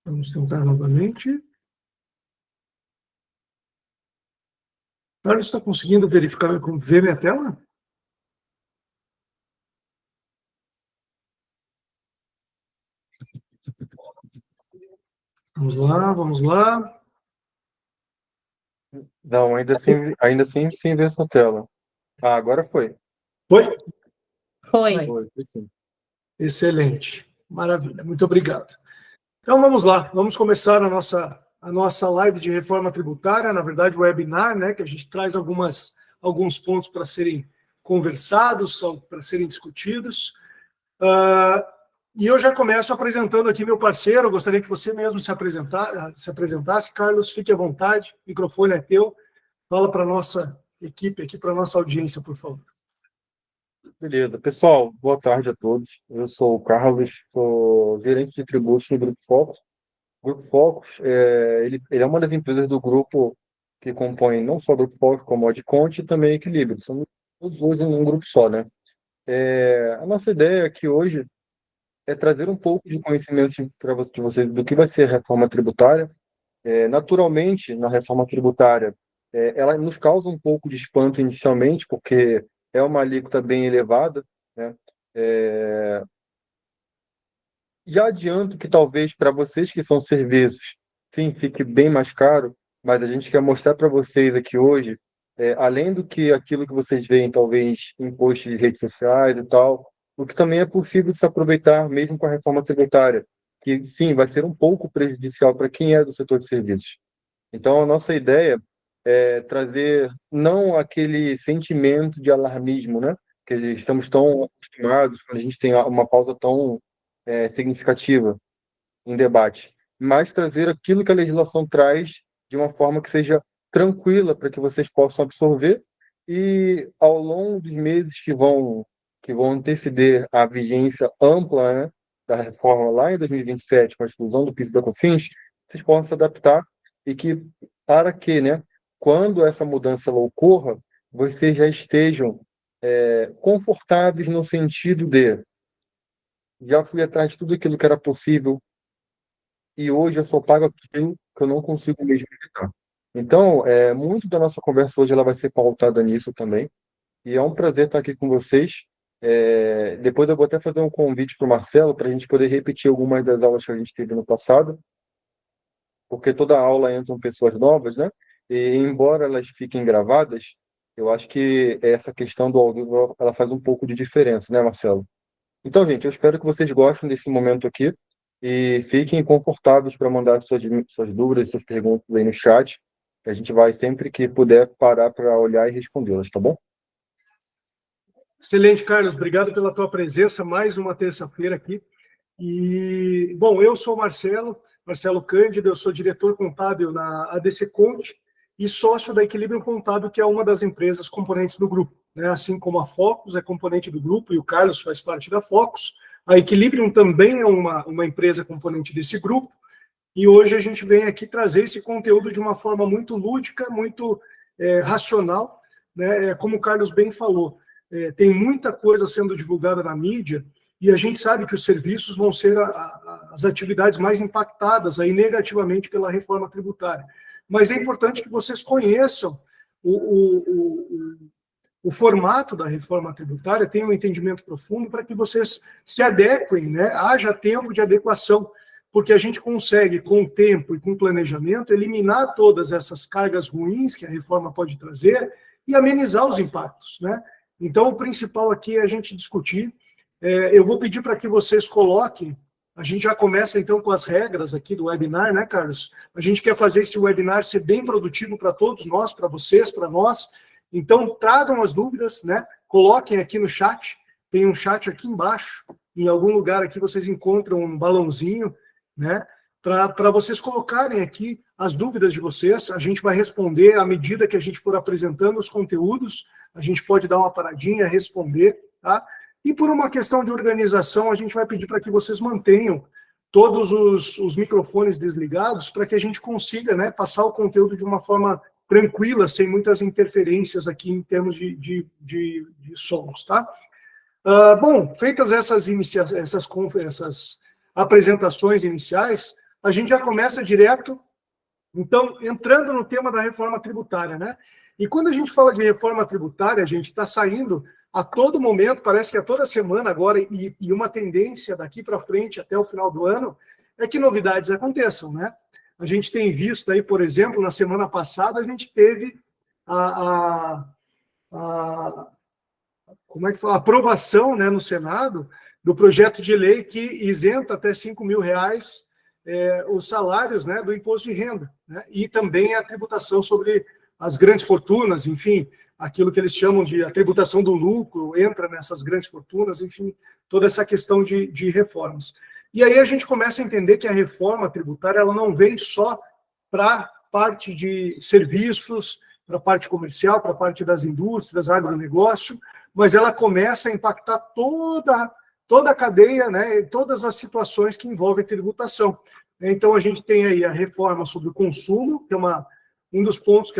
Vamos tentar novamente. Carlos, está conseguindo verificar, ver minha tela? Vamos lá, vamos lá. Não, ainda assim sem ver sua tela. Ah, agora foi. Foi? Foi sim. Excelente. Maravilha. Muito obrigado. Então, vamos lá. Vamos começar a nossa live de reforma tributária, na verdade, o webinar, né, que a gente traz alguns pontos para serem conversados, para serem discutidos. E eu já começo apresentando aqui meu parceiro. Eu gostaria que você mesmo se apresentasse. Carlos, fique à vontade. O microfone é teu. Fala para a nossa equipe aqui, para a nossa audiência, por favor. Beleza. Pessoal, boa tarde a todos. Eu sou o Carlos, sou gerente de tributos no Grupo Focus. O Grupo Focus, ele é uma das empresas do grupo que compõe não só o Grupo Focus, como o Adconte e também a Equilíbrio. Somos todos hoje em um grupo só, né? A nossa ideia aqui hoje é trazer um pouco de conhecimento para vocês do que vai ser a reforma tributária. Naturalmente, na reforma tributária, ela nos causa um pouco de espanto inicialmente, porque é uma alíquota bem elevada, né? Já adianto que talvez para vocês que são serviços, sim, fique bem mais caro, mas a gente quer mostrar para vocês aqui hoje, além do que aquilo que vocês veem, talvez, em posts de redes sociais e tal, o que também é possível de se aproveitar mesmo com a reforma tributária, que sim, vai ser um pouco prejudicial para quem é do setor de serviços. Então, a nossa ideia é trazer não aquele sentimento de alarmismo, né? Que estamos tão acostumados quando a gente tem uma pauta tão significativa em debate, mas trazer aquilo que a legislação traz de uma forma que seja tranquila para que vocês possam absorver e ao longo dos meses que vão anteceder a vigência ampla, né, da reforma lá em 2027, com a exclusão do PIS e da COFINS, vocês possam se adaptar e que para que, né, quando essa mudança ela ocorra, vocês já estejam confortáveis no sentido de já fui atrás de tudo aquilo que era possível e hoje eu só pago aquilo que eu não consigo mesmo evitar. Então, muito da nossa conversa hoje ela vai ser pautada nisso também. E é um prazer estar aqui com vocês. Depois eu vou até fazer um convite para o Marcelo para a gente poder repetir algumas das aulas que a gente teve no passado, porque toda aula entram pessoas novas, né? E embora elas fiquem gravadas, eu acho que essa questão do ao vivo ela faz um pouco de diferença, né, Marcelo? Então, gente, eu espero que vocês gostem desse momento aqui e fiquem confortáveis para mandar suas dúvidas, suas perguntas aí no chat. A gente vai, sempre que puder, parar para olhar e respondê-las, tá bom? Excelente, Carlos. Obrigado pela tua presença. Mais uma terça-feira aqui. E, bom, eu sou Marcelo Cândido, eu sou diretor contábil na ADC Conte e sócio da Equilíbrio Contábil, que é uma das empresas componentes do grupo, né? Assim como a Focus é componente do grupo e o Carlos faz parte da Focus, a Equilibrium também é uma empresa componente desse grupo, e hoje a gente vem aqui trazer esse conteúdo de uma forma muito lúdica, muito racional, né? Como o Carlos bem falou, tem muita coisa sendo divulgada na mídia, e a gente sabe que os serviços vão ser as atividades mais impactadas aí negativamente pela reforma tributária. Mas é importante que vocês conheçam o formato da reforma tributária, tenham um entendimento profundo para que vocês se adequem, né? Haja tempo de adequação, porque a gente consegue, com o tempo e com o planejamento, eliminar todas essas cargas ruins que a reforma pode trazer e amenizar os impactos, né? Então, o principal aqui é a gente discutir. Eu vou pedir para que vocês coloquem, a gente já começa então com as regras aqui do webinar, né, Carlos? A gente quer fazer esse webinar ser bem produtivo para todos nós, para vocês, para nós. Então, tragam as dúvidas, né? Coloquem aqui no chat, tem um chat aqui embaixo, em algum lugar aqui vocês encontram um balãozinho, né? Para vocês colocarem aqui as dúvidas de vocês, a gente vai responder à medida que a gente for apresentando os conteúdos, a gente pode dar uma paradinha, responder, tá? E por uma questão de organização, a gente vai pedir para que vocês mantenham todos os microfones desligados para que a gente consiga, né, passar o conteúdo de uma forma tranquila, sem muitas interferências aqui em termos de sons, tá? Bom, feitas essas apresentações iniciais, a gente já começa direto, então, entrando no tema da reforma tributária, né? E quando a gente fala de reforma tributária, a gente está saindo a todo momento, parece que a toda semana agora, e uma tendência daqui para frente até o final do ano, é que novidades aconteçam, né? A gente tem visto aí, por exemplo, na semana passada, a gente teve como é que fala? A aprovação, né, no Senado do projeto de lei que isenta até R$ 5.000 os salários, né, do imposto de renda, né, e também a tributação sobre as grandes fortunas, enfim, aquilo que eles chamam de a tributação do lucro entra nessas grandes fortunas, enfim, toda essa questão de reformas. E aí a gente começa a entender que a reforma tributária ela não vem só para a parte de serviços, para a parte comercial, para a parte das indústrias, agronegócio, mas ela começa a impactar toda a cadeia, né, todas as situações que envolvem tributação. Então, a gente tem aí a reforma sobre o consumo, que é um dos pontos,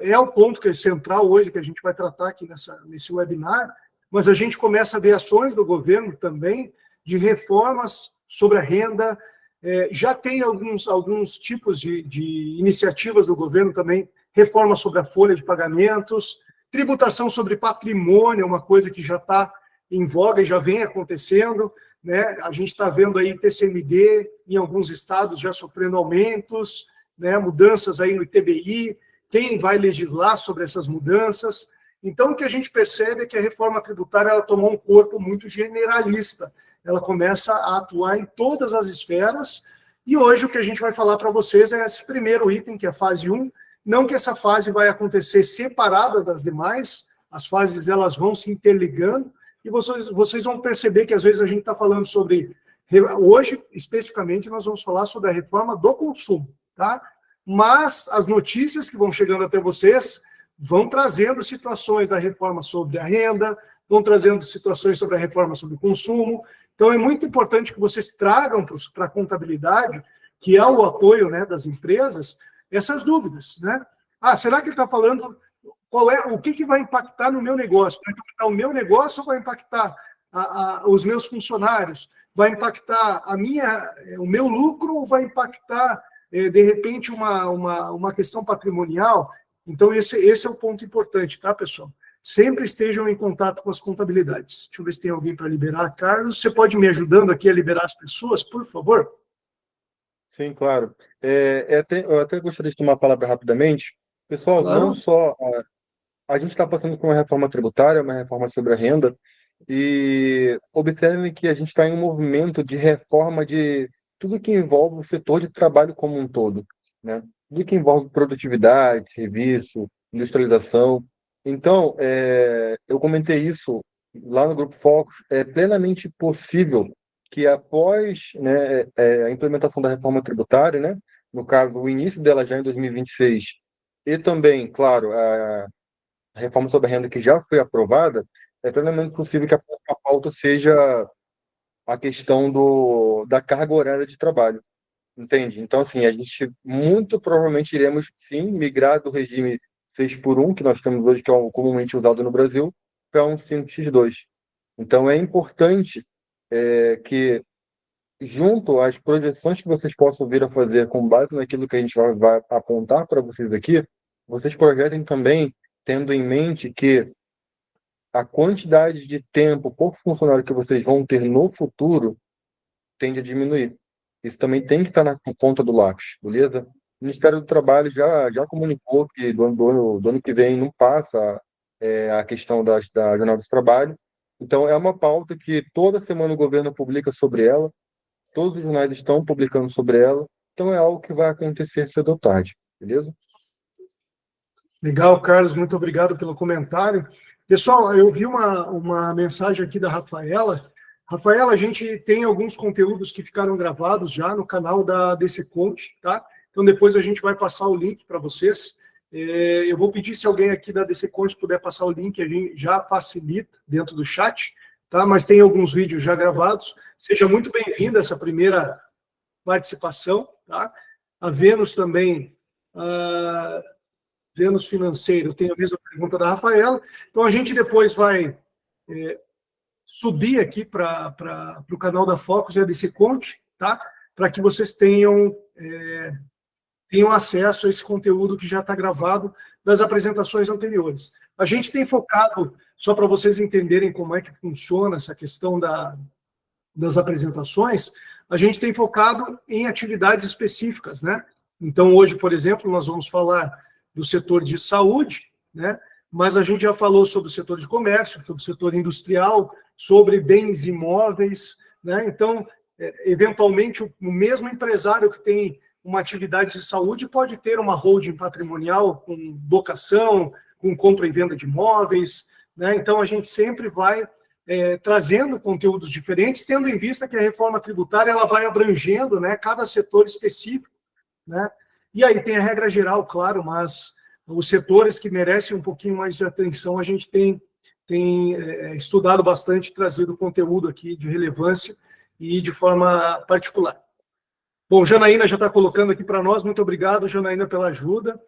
é o ponto que é central hoje, que a gente vai tratar aqui nesse webinar, mas a gente começa a ver ações do governo também de reformas sobre a renda, já tem alguns tipos de iniciativas do governo também, reforma sobre a folha de pagamentos, tributação sobre patrimônio, uma coisa que já está em voga e já vem acontecendo, né? A gente está vendo aí TCMD em alguns estados já sofrendo aumentos, né? Mudanças aí no ITBI, quem vai legislar sobre essas mudanças. Então, o que a gente percebe é que a reforma tributária ela tomou um corpo muito generalista, ela começa a atuar em todas as esferas, e hoje o que a gente vai falar para vocês é esse primeiro item, que é a fase 1, não que essa fase vai acontecer separada das demais, as fases elas vão se interligando, e vocês vão perceber que às vezes a gente está falando sobre, hoje especificamente nós vamos falar sobre a reforma do consumo, tá? Mas as notícias que vão chegando até vocês vão trazendo situações da reforma sobre a renda, vão trazendo situações sobre a reforma sobre o consumo. Então, é muito importante que vocês tragam para a contabilidade, que é o apoio, né, das empresas, essas dúvidas, né? Será que ele está falando o que vai impactar no meu negócio? Vai impactar o meu negócio ou vai impactar os meus funcionários? Vai impactar o meu lucro ou vai impactar, de repente, uma questão patrimonial? Então, esse é o ponto importante, tá, pessoal? Sempre estejam em contato com as contabilidades. Deixa eu ver se tem alguém para liberar. Carlos, você pode me ajudando aqui a liberar as pessoas, por favor? Sim, claro. Eu até gostaria de tomar a palavra rapidamente. Pessoal, não Claro. só a gente está passando por uma reforma tributária, uma reforma sobre a renda, e observem que a gente está em um movimento de reforma de tudo que envolve o setor de trabalho como um todo, né? Tudo que envolve produtividade, serviço, industrialização. Então, eu comentei isso lá no Grupo Focus, é plenamente possível que após, né, a implementação da reforma tributária, né, no caso, o início dela já em 2026, e também, claro, a reforma sobre a renda que já foi aprovada, é plenamente possível que a pauta seja a questão da carga horária de trabalho, entende? Então, assim, a gente muito provavelmente iremos, sim, migrar do regime 6x1, que nós temos hoje, que é o comumente usado no Brasil, para um 5x2. Então, é importante que, junto às projeções que vocês possam vir a fazer com base naquilo que a gente vai apontar para vocês aqui, vocês projetem também tendo em mente que a quantidade de tempo por funcionário que vocês vão ter no futuro tende a diminuir. Isso também tem que estar na ponta do lápis, beleza? O Ministério do Trabalho já comunicou que do ano que vem não passa a questão da jornada de trabalho. Então, é uma pauta que toda semana o governo publica sobre ela, todos os jornais estão publicando sobre ela, então é algo que vai acontecer cedo ou tarde, beleza? Legal, Carlos, muito obrigado pelo comentário. Pessoal, eu vi uma mensagem aqui da Rafaela. Rafaela, a gente tem alguns conteúdos que ficaram gravados já no canal da DC Conte, tá? Então, depois a gente vai passar o link para vocês. Eu vou pedir se alguém aqui da DC Conte puder passar o link, a gente já facilita dentro do chat, tá? Mas tem alguns vídeos já gravados. Seja muito bem-vinda essa primeira participação, tá? A Vênus também... Vênus Financeiro, tem a mesma pergunta da Rafaela. Então, a gente depois vai subir aqui para o canal da Focus e a DC Conte, tá? para que vocês tenham acesso a esse conteúdo que já está gravado das apresentações anteriores. A gente tem focado, só para vocês entenderem como é que funciona essa questão das apresentações, a gente tem focado em atividades específicas, né? Então, hoje, por exemplo, nós vamos falar do setor de saúde, né? Mas a gente já falou sobre o setor de comércio, sobre o setor industrial, sobre bens imóveis, né? Então, eventualmente, o mesmo empresário que tem uma atividade de saúde pode ter uma holding patrimonial com locação, com compra e venda de imóveis, né? Então, a gente sempre vai trazendo conteúdos diferentes, tendo em vista que a reforma tributária ela vai abrangendo, né, cada setor específico, né? E aí tem a regra geral, claro, mas os setores que merecem um pouquinho mais de atenção, a gente tem estudado bastante, trazido conteúdo aqui de relevância e de forma particular. Bom, Janaína já está colocando aqui para nós, muito obrigado, Janaína, pela ajuda.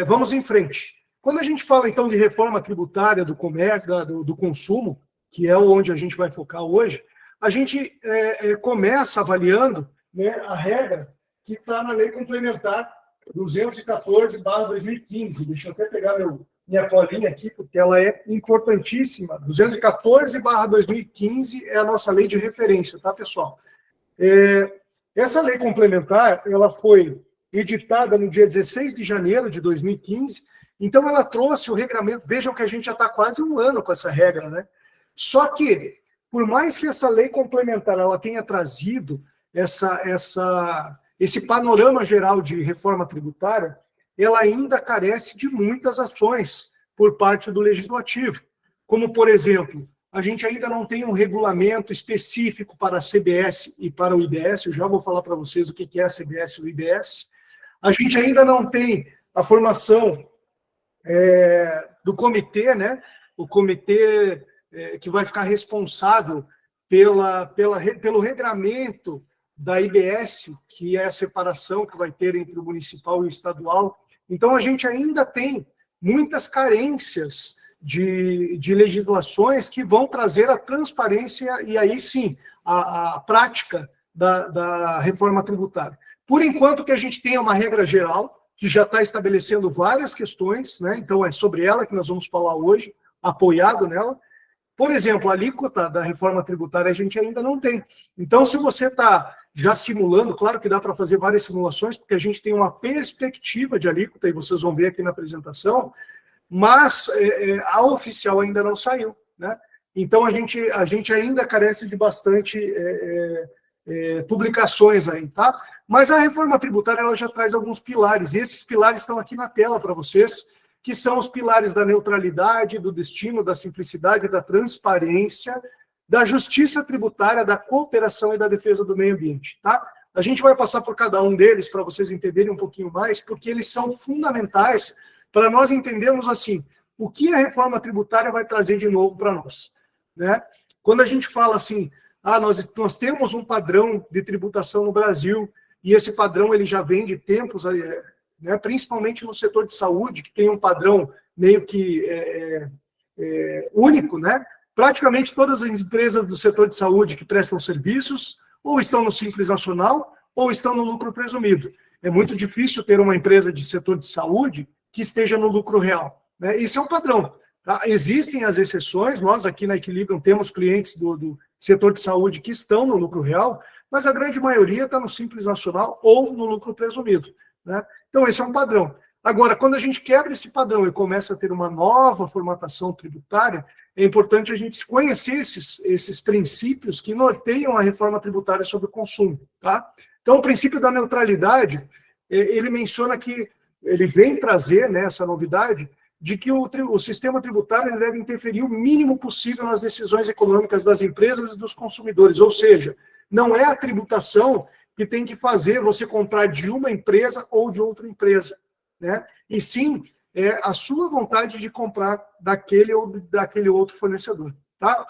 Vamos em frente. Quando a gente fala, então, de reforma tributária do comércio, do consumo, que é onde a gente vai focar hoje, a gente começa avaliando, né, a regra que está na Lei Complementar 214/2015. Deixa eu até pegar minha colinha aqui, porque ela é importantíssima. 214/2015 é a nossa lei de referência, tá, pessoal? Essa lei complementar, ela foi editada no dia 16 de janeiro de 2015, então ela trouxe o regramento. Vejam que a gente já está quase um ano com essa regra, né? Só que, por mais que essa lei complementar ela tenha trazido esse panorama geral de reforma tributária, ela ainda carece de muitas ações por parte do Legislativo. Como, por exemplo, a gente ainda não tem um regulamento específico para a CBS e para o IBS, eu já vou falar para vocês o que é a CBS e o IBS. A gente ainda não tem a formação do comitê, né? O comitê que vai ficar responsável pelo regramento da IBS, que é a separação que vai ter entre o municipal e o estadual. Então, a gente ainda tem muitas carências de legislações que vão trazer a transparência e, aí sim, a prática da reforma tributária. Por enquanto, que a gente tem uma regra geral, que já está estabelecendo várias questões, né? Então, é sobre ela que nós vamos falar hoje, apoiado nela. Por exemplo, a alíquota da reforma tributária a gente ainda não tem. Então, se você está já simulando, claro que dá para fazer várias simulações, porque a gente tem uma perspectiva de alíquota, e vocês vão ver aqui na apresentação, mas a oficial ainda não saiu, né? Então, a gente ainda carece de bastante publicações aí, tá? Mas a reforma tributária ela já traz alguns pilares, e esses pilares estão aqui na tela para vocês, que são os pilares da neutralidade, do destino, da simplicidade, da transparência, da justiça tributária, da cooperação e da defesa do meio ambiente, tá? A gente vai passar por cada um deles para vocês entenderem um pouquinho mais, porque eles são fundamentais para nós entendermos, assim, o que a reforma tributária vai trazer de novo para nós, né? Quando a gente fala assim, nós temos um padrão de tributação no Brasil, e esse padrão ele já vem de tempos, né, principalmente no setor de saúde, que tem um padrão meio que único, né? Praticamente todas as empresas do setor de saúde que prestam serviços ou estão no Simples Nacional ou estão no lucro presumido. É muito difícil ter uma empresa de setor de saúde que esteja no lucro real, né? Isso é um padrão, tá? Existem as exceções, nós aqui na Equilibrium temos clientes do setor de saúde que estão no lucro real, mas a grande maioria está no Simples Nacional ou no lucro presumido, né? Então, esse é um padrão. Agora, quando a gente quebra esse padrão e começa a ter uma nova formatação tributária, é importante a gente conhecer esses princípios que norteiam a reforma tributária sobre o consumo, tá? Então, o princípio da neutralidade, ele menciona que, ele vem trazer, né, essa novidade, de que o sistema tributário ele deve interferir o mínimo possível nas decisões econômicas das empresas e dos consumidores, ou seja, não é a tributação que tem que fazer você comprar de uma empresa ou de outra empresa, né? E sim, é a sua vontade de comprar daquele ou daquele outro fornecedor, tá?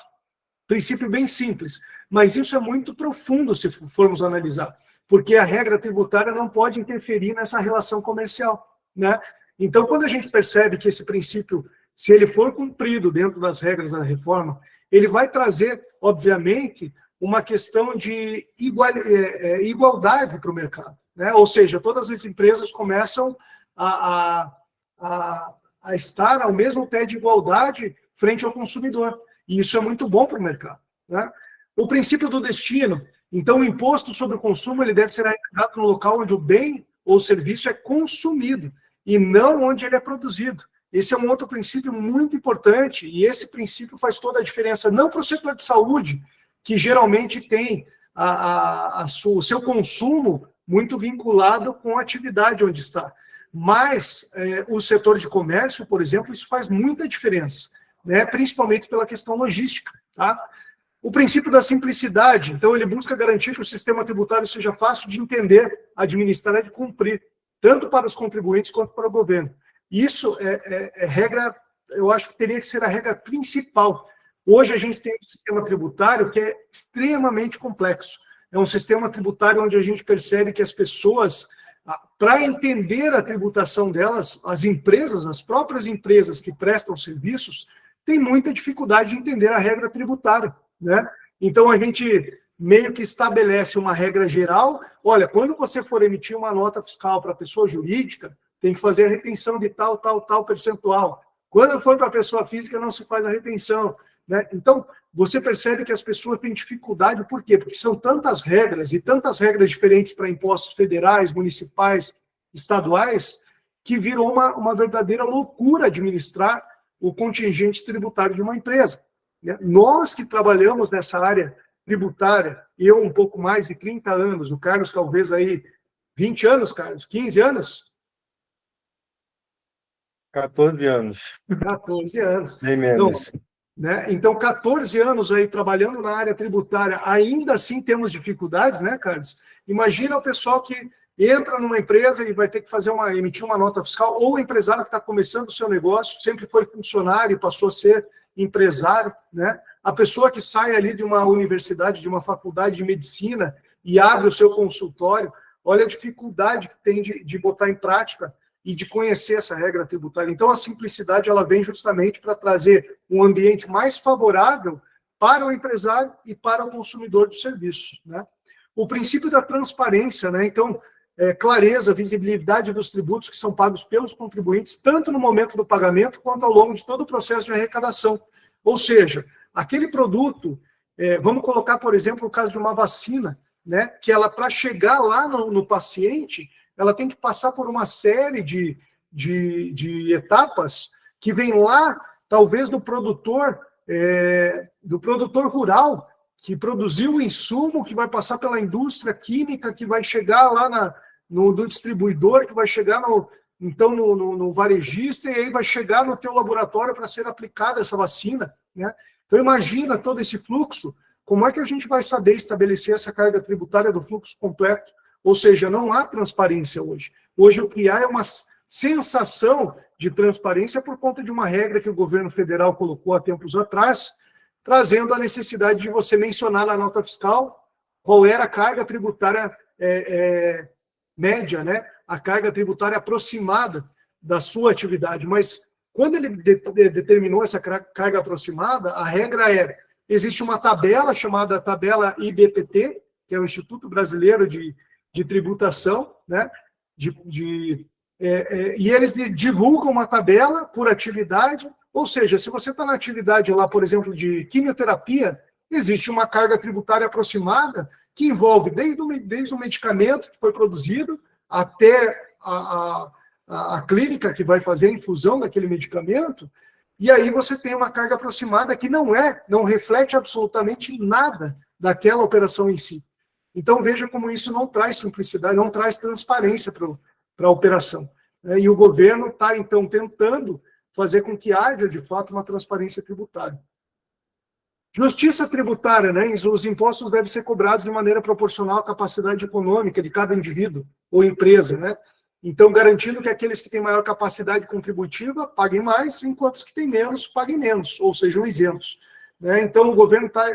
Princípio bem simples, mas isso é muito profundo se formos analisar, porque a regra tributária não pode interferir nessa relação comercial, né? Então, quando a gente percebe que esse princípio, se ele for cumprido dentro das regras da reforma, ele vai trazer, obviamente, uma questão de igualdade para o mercado, né? Ou seja, todas as empresas começam a estar ao mesmo pé de igualdade frente ao consumidor. E isso é muito bom para o mercado, né? O princípio do destino. Então, o imposto sobre o consumo ele deve ser arrecadado no local onde o bem ou serviço é consumido e não onde ele é produzido. Esse é um outro princípio muito importante e esse princípio faz toda a diferença, não para o setor de saúde, que geralmente tem o seu consumo muito vinculado com a atividade onde está. Mas o setor de comércio, por exemplo, isso faz muita diferença, né? Principalmente pela questão logística. Tá? O princípio da simplicidade, então, ele busca garantir que o sistema tributário seja fácil de entender, administrar e de cumprir, tanto para os contribuintes quanto para o governo. Isso é regra, eu acho que teria que ser a regra principal. Hoje a gente tem um sistema tributário que é extremamente complexo. É um sistema tributário onde a gente percebe que as pessoas, para entender a tributação delas, as empresas, as próprias empresas que prestam serviços, têm muita dificuldade de entender a regra tributária, né? Então a gente meio que estabelece uma regra geral. Olha, quando você for emitir uma nota fiscal para pessoa jurídica, tem que fazer a retenção de tal percentual. Quando for para a pessoa física, não se faz a retenção, né? Então, você percebe que as pessoas têm dificuldade, por quê? Porque são tantas regras, e tantas regras diferentes para impostos federais, municipais, estaduais, que virou uma verdadeira loucura administrar o contingente tributário de uma empresa, né? Nós que trabalhamos nessa área tributária, eu um pouco mais de 30 anos, o Carlos talvez aí 20 anos, Carlos, 15 anos? 14 anos. 14 anos. Nem menos. Então, né? Então, 14 anos aí trabalhando na área tributária, ainda assim temos dificuldades, né, Carlos? Imagina o pessoal que entra numa empresa e vai ter que emitir uma nota fiscal, ou o empresário que está começando o seu negócio, sempre foi funcionário e passou a ser empresário, né? A pessoa que sai ali de uma universidade, de uma faculdade de medicina e abre o seu consultório, olha a dificuldade que tem de botar em prática e de conhecer essa regra tributária. Então, a simplicidade ela vem justamente para trazer um ambiente mais favorável para o empresário e para o consumidor dos serviços, né? O princípio da transparência, né? Então, clareza, visibilidade dos tributos que são pagos pelos contribuintes, tanto no momento do pagamento quanto ao longo de todo o processo de arrecadação. Ou seja, aquele produto, vamos colocar, por exemplo, o caso de uma vacina, né? Que ela, para chegar lá no paciente, ela tem que passar por uma série de etapas que vem lá, talvez, do produtor rural, que produziu o insumo, que vai passar pela indústria química, que vai chegar lá no distribuidor, que vai chegar no varejista, e aí vai chegar no teu laboratório para ser aplicada essa vacina, né? Então, imagina todo esse fluxo, como é que a gente vai saber estabelecer essa carga tributária do fluxo completo? Ou seja, não há transparência hoje. Hoje o que há é uma sensação de transparência por conta de uma regra que o governo federal colocou há tempos atrás, trazendo a necessidade de você mencionar na nota fiscal qual era a carga tributária média, né? A carga tributária aproximada da sua atividade. Mas quando ele determinou essa carga aproximada, a regra existe uma tabela chamada tabela IBPT, que é o Instituto Brasileiro de Tributação, né? E eles divulgam uma tabela por atividade, ou seja, se você está na atividade lá, por exemplo, de quimioterapia, existe uma carga tributária aproximada que envolve desde o medicamento que foi produzido até a clínica que vai fazer a infusão daquele medicamento, e aí você tem uma carga aproximada que não reflete absolutamente nada daquela operação em si. Então, veja como isso não traz simplicidade, não traz transparência para a operação. E o governo está, então, tentando fazer com que haja, de fato, uma transparência tributária. Justiça tributária, né? Os impostos devem ser cobrados de maneira proporcional à capacidade econômica de cada indivíduo ou empresa, né? Então, garantindo que aqueles que têm maior capacidade contributiva paguem mais, enquanto os que têm menos paguem menos, ou sejam isentos, né? Então, o governo está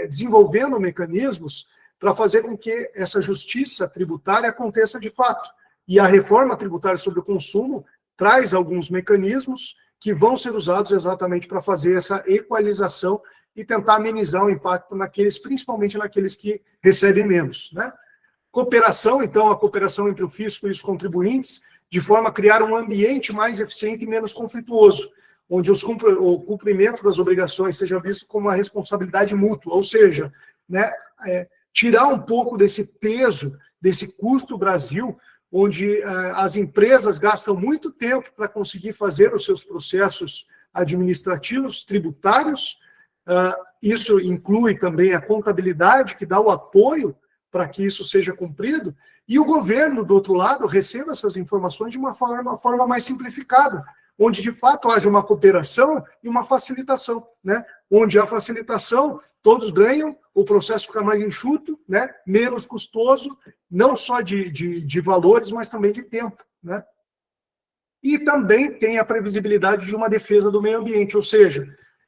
desenvolvendo mecanismos para fazer com que essa justiça tributária aconteça de fato. E a reforma tributária sobre o consumo traz alguns mecanismos que vão ser usados exatamente para fazer essa equalização e tentar amenizar o impacto naqueles, principalmente naqueles que recebem menos, né? Cooperação, então, a cooperação entre o fisco e os contribuintes, de forma a criar um ambiente mais eficiente e menos conflituoso, onde o cumprimento das obrigações seja visto como uma responsabilidade mútua, ou seja, né, tirar um pouco desse peso, desse custo Brasil, onde as empresas gastam muito tempo para conseguir fazer os seus processos administrativos, tributários. Isso inclui também a contabilidade, que dá o apoio para que isso seja cumprido, e o governo, do outro lado, receba essas informações de uma forma mais simplificada, onde, de fato, haja uma cooperação e uma facilitação, né? Onde a facilitação, todos ganham, o processo fica mais enxuto, né? Menos custoso, não só de valores, mas também de tempo, né? E também tem a previsibilidade de uma defesa do meio ambiente, ou seja,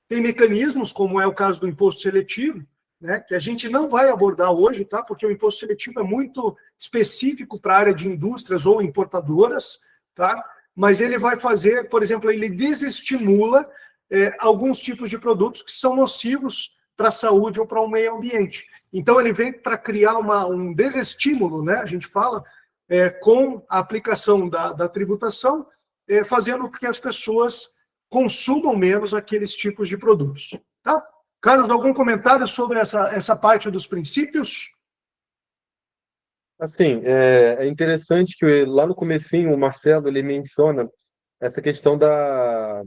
tem mecanismos, como é o caso do imposto seletivo, né, que a gente não vai abordar hoje, tá? Porque o imposto seletivo é muito específico para a área de indústrias ou importadoras, tá? Mas ele vai fazer, por exemplo, ele desestimula alguns tipos de produtos que são nocivos para a saúde ou para o meio ambiente. Então, ele vem para criar um desestímulo, né? A gente fala, com a aplicação da tributação, fazendo com que as pessoas consumam menos aqueles tipos de produtos, tá? Carlos, algum comentário sobre essa parte dos princípios? Assim, é interessante que lá no comecinho o Marcelo ele menciona essa questão da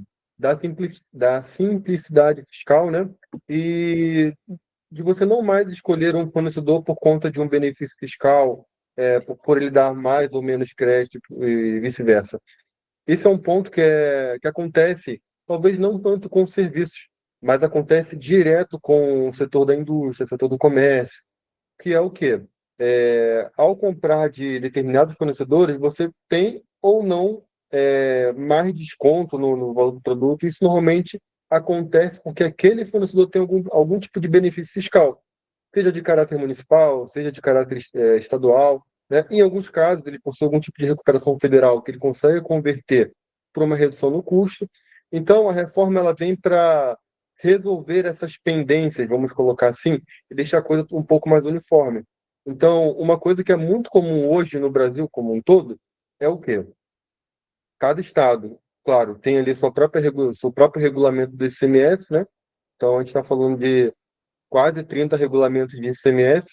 simplicidade fiscal, né? E de você não mais escolher um fornecedor por conta de um benefício fiscal, por ele dar mais ou menos crédito e vice-versa. Esse é um ponto que acontece, talvez não tanto com os serviços, mas acontece direto com o setor da indústria, setor do comércio, que é o quê? Ao comprar de determinados fornecedores, você tem ou não mais desconto no valor do produto. Isso normalmente acontece porque aquele fornecedor tem algum tipo de benefício fiscal, seja de caráter municipal, seja de caráter estadual, né? Em alguns casos, ele possui algum tipo de recuperação federal que ele consegue converter para uma redução no custo. Então, a reforma ela vem para resolver essas pendências, vamos colocar assim, e deixar a coisa um pouco mais uniforme. Então, uma coisa que é muito comum hoje no Brasil como um todo é o quê? Cada estado, claro, tem ali seu próprio regulamento do ICMS, né? Então, a gente está falando de quase 30 regulamentos de ICMS.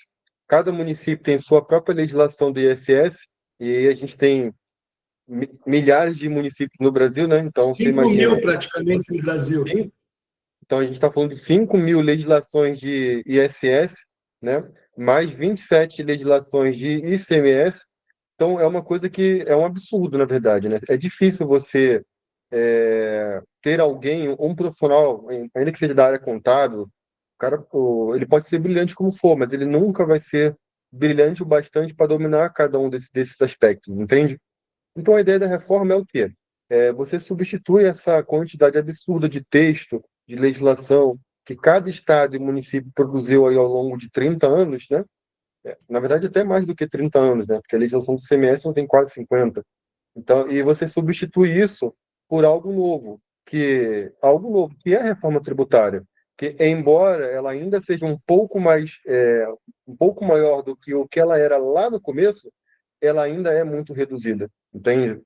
Cada município tem sua própria legislação do ISS, e aí a gente tem milhares de municípios no Brasil, né? Então, você 5.000 imagina. praticamente no Brasil. Sim. Então, a gente está falando de 5.000 legislações de ISS, né? Mais 27 legislações de ICMS. Então, é uma coisa que é um absurdo, na verdade, né? É difícil você ter alguém, um profissional, ainda que seja da área contábil, o cara, ele pode ser brilhante como for, mas ele nunca vai ser brilhante o bastante para dominar cada um desses aspectos, entende? Então, a ideia da reforma é o quê? Você substitui essa quantidade absurda de texto, de legislação, que cada estado e município produziu aí ao longo de 30 anos, né? Na verdade, até mais do que 30 anos, né? Porque a legislação do CMS não tem quase 50. Então, e você substitui isso por algo novo, que é a reforma tributária, que embora ela ainda seja um pouco maior do que o que ela era lá no começo, ela ainda é muito reduzida, entende?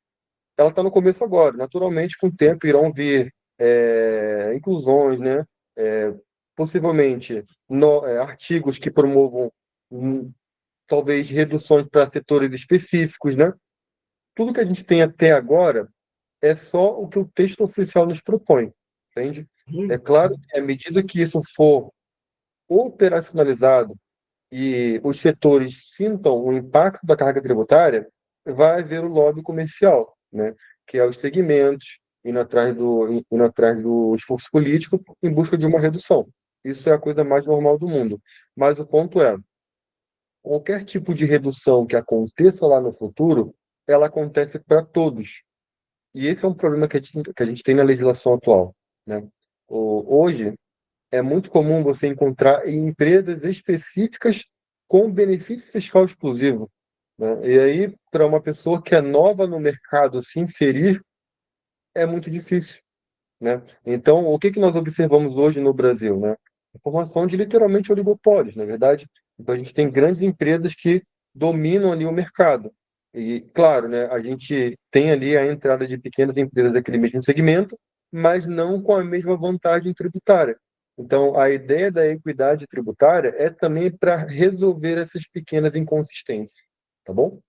Ela está no começo agora. Naturalmente, com o tempo irão vir inclusões, né? É, possivelmente artigos que promovam talvez reduções para setores específicos, né? Tudo que a gente tem até agora é só o que o texto oficial nos propõe, entende? É claro que à medida que isso for operacionalizado e os setores sintam o impacto da carga tributária, vai haver o lobby comercial, né? Que é os segmentos indo atrás do esforço político em busca de uma redução. Isso é a coisa mais normal do mundo. Mas o ponto é, qualquer tipo de redução que aconteça lá no futuro, ela acontece para todos. E esse é um problema que a gente tem na legislação atual, né? Hoje, é muito comum você encontrar em empresas específicas com benefício fiscal exclusivo, né? E aí, para uma pessoa que é nova no mercado se inserir, é muito difícil, né? Então, o que nós observamos hoje no Brasil, né? A formação de literalmente oligopólios, na verdade. Então a gente tem grandes empresas que dominam ali o mercado. E, claro, né, a gente tem ali a entrada de pequenas empresas daquele mesmo segmento, mas não com a mesma vantagem tributária. Então, a ideia da equidade tributária é também para resolver essas pequenas inconsistências, tá bom?